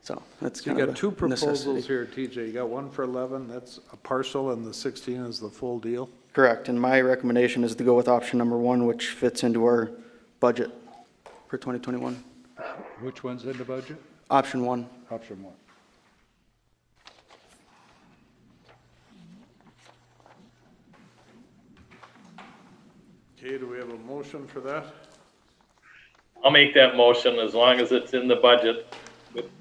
So that's So you kind got of 2 a proposals necessity. here, TJ. You got one for 11, that's a partial, and the 16 is the full deal? Correct, and my recommendation is to go with option number 1, which fits into our budget for 2021. Which one's in the budget? Option 1. Option 1. Okay, do we have a motion for that? I'll make that motion as long as it's in the budget.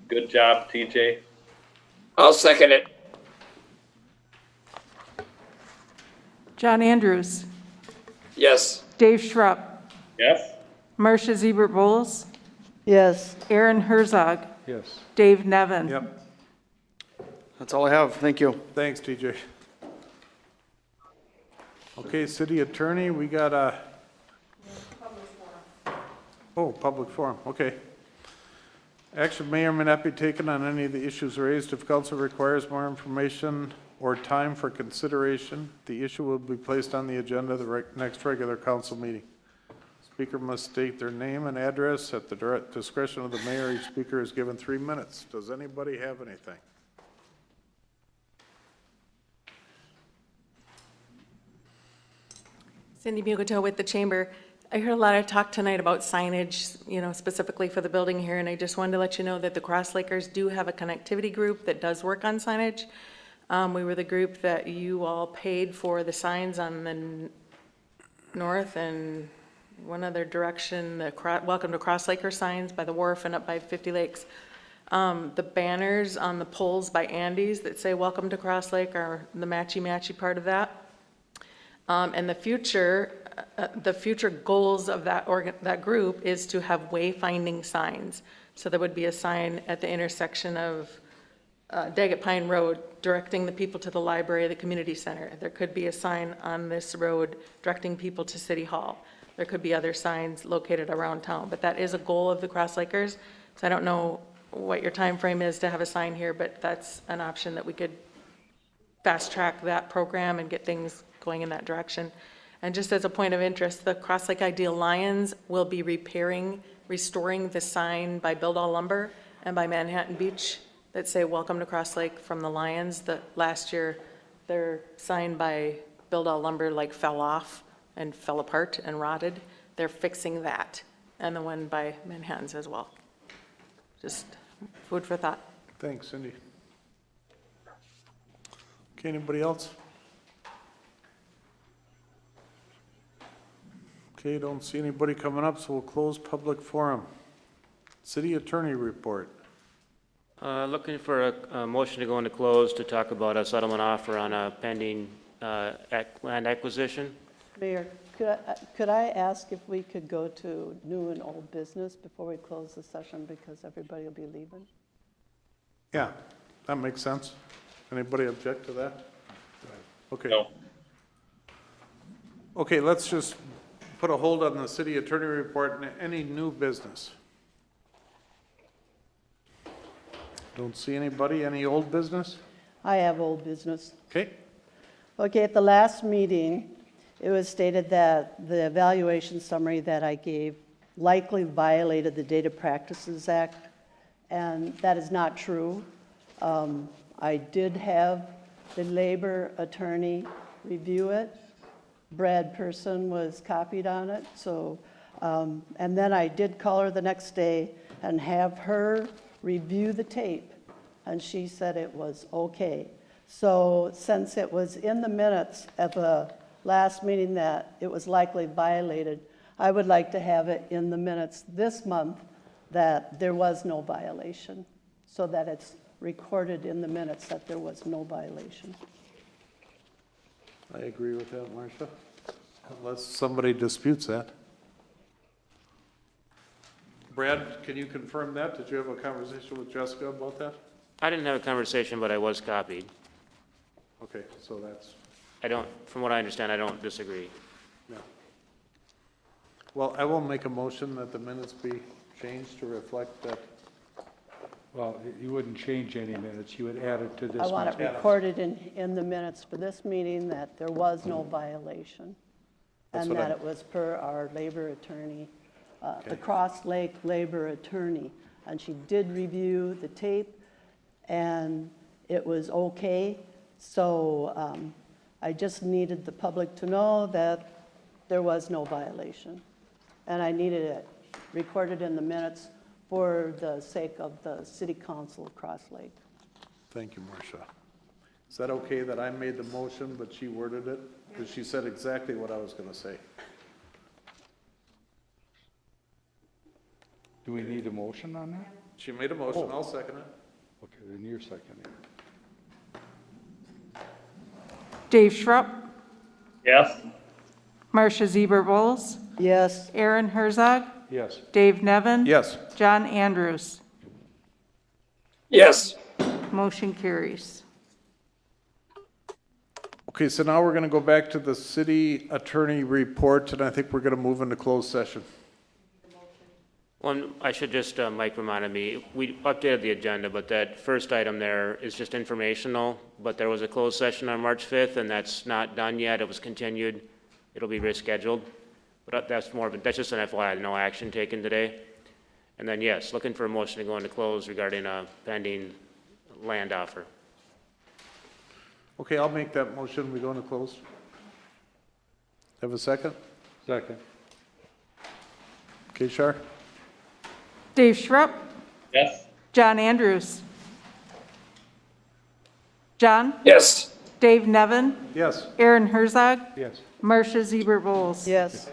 Good job, TJ. I'll second it. John Andrews, Yes. Dave Schrupp, Yes? Marcia Ziebert Bowles, Yes. Aaron Herzog, Yes. Dave Nevin. Yep. That's all I have, thank you. Thanks, TJ. Okay, city attorney, we got a... Oh, public forum, okay. Action may or may not be taken on any of the issues raised. If council requires more information or time for consideration, the issue will be placed on the agenda of the next regular council meeting. Speaker must state their name and address at the direct discretion of the mayor. Each speaker is given 3 minutes. Does anybody have anything? Cindy Mugato with the Chamber. I heard a lot of talk tonight about signage, specifically for the building here, and I just wanted to let you know that the Cross Lakers do have a connectivity group that does work on signage. We were the group that you all paid for the signs on the north and one other direction, the Welcome to Cross Laker signs by the wharf and up by 50 Lakes. The banners on the poles by Andy's that say Welcome to Cross Lake are the matchy-matchy part of that. And the future goals of that group is to have wayfinding signs. So there would be a sign at the intersection of Daggett Pine Road directing the people to the library, the community center. There could be a sign on this road directing people to City Hall. There could be other signs located around town, but that is a goal of the Cross Lakers. So I don't know what your time frame is to have a sign here, but that's an option that we could fast track that program and get things going in that direction. And just as a point of interest, the Cross Lake Ideal Lions will be restoring the sign by Build All Lumber and by Manhattan Beach that say Welcome to Cross Lake from the Lions. Last year, their sign by Build All Lumber fell off and fell apart and rotted. They're fixing that, and the one by Manhattan's as well. Just food for thought. Thanks, Cindy. Okay, anybody else? Okay, don't see anybody coming up, so we'll close public forum. City attorney report. Looking for a motion to go into close to talk about a settlement offer on a pending land acquisition. Mayor, could I ask if we could go to new and old business before we close the session, because everybody will be leaving? Yeah, that makes sense. Anybody object to that? Okay. No. Okay, let's just put a hold on the city attorney report and any new business. Don't see anybody. Any old business? I have old business. Okay. Okay, at the last meeting, it was stated that the evaluation summary that I gave likely violated the Data Practices Act, and that is not true. I did have the labor attorney review it. Brad Person was copied on it, so, and then I did call her the next day and have her review the tape, and she said it was okay. So since it was in the minutes at the last meeting that it was likely violated, I would like to have it in the minutes this month that there was no violation, so that it's recorded in the minutes that there was no violation. I agree with that, Marcia, unless somebody disputes that. Brad, can you confirm that? Did you have a conversation with Jessica about that? I didn't have a conversation, but I was copied. Okay, so that's, I don't, from what I understand, I don't disagree. yeah. Well, I will make a motion that the minutes be changed to reflect that. Well, you wouldn't change any minutes, you would add it to this. I want it meeting. recorded in the minutes for this meeting that there was no violation, That's and what that I'm- it was per our labor attorney, the Okay. Cross Lake labor attorney. And she did review the tape, and it was okay. So I just needed the public to know that there was no violation. And I needed it recorded in the minutes for the sake of the city council of Cross Lake. Thank you, Marcia. Is that okay that I made the motion, but she worded it? Because she said exactly what I was going to say. Do we need a motion on that? She made a motion, Oh. I'll second it. Okay, then you're seconding. Dave Schrupp, Yes? Marcia Zeber-Bowles, Yes. Aaron Herzog, Yes. Dave Nevin. Yes. John Andrews. Yes. Motion carries. Okay, so now we're going to go back to the city attorney report, and I think we're going to move into closed session. Well, I should just, Mike reminded me, we updated the agenda, but that first item there is just informational, but there was a closed session on March 5th, and that's not done yet. It was continued. It'll be rescheduled. But that's more of a, that's just an FYI, no action taken today. And then, yes, looking for a motion to go into close regarding a pending land offer. Okay, I'll make that motion. We go into closed. Have a second? Second. Okay, Shar? Dave Schrupp, Yes? John Andrews. John? Yes. Dave Nevin, Yes. Aaron Herzog, Yes. Marcia Zeber-Bowles. Yes.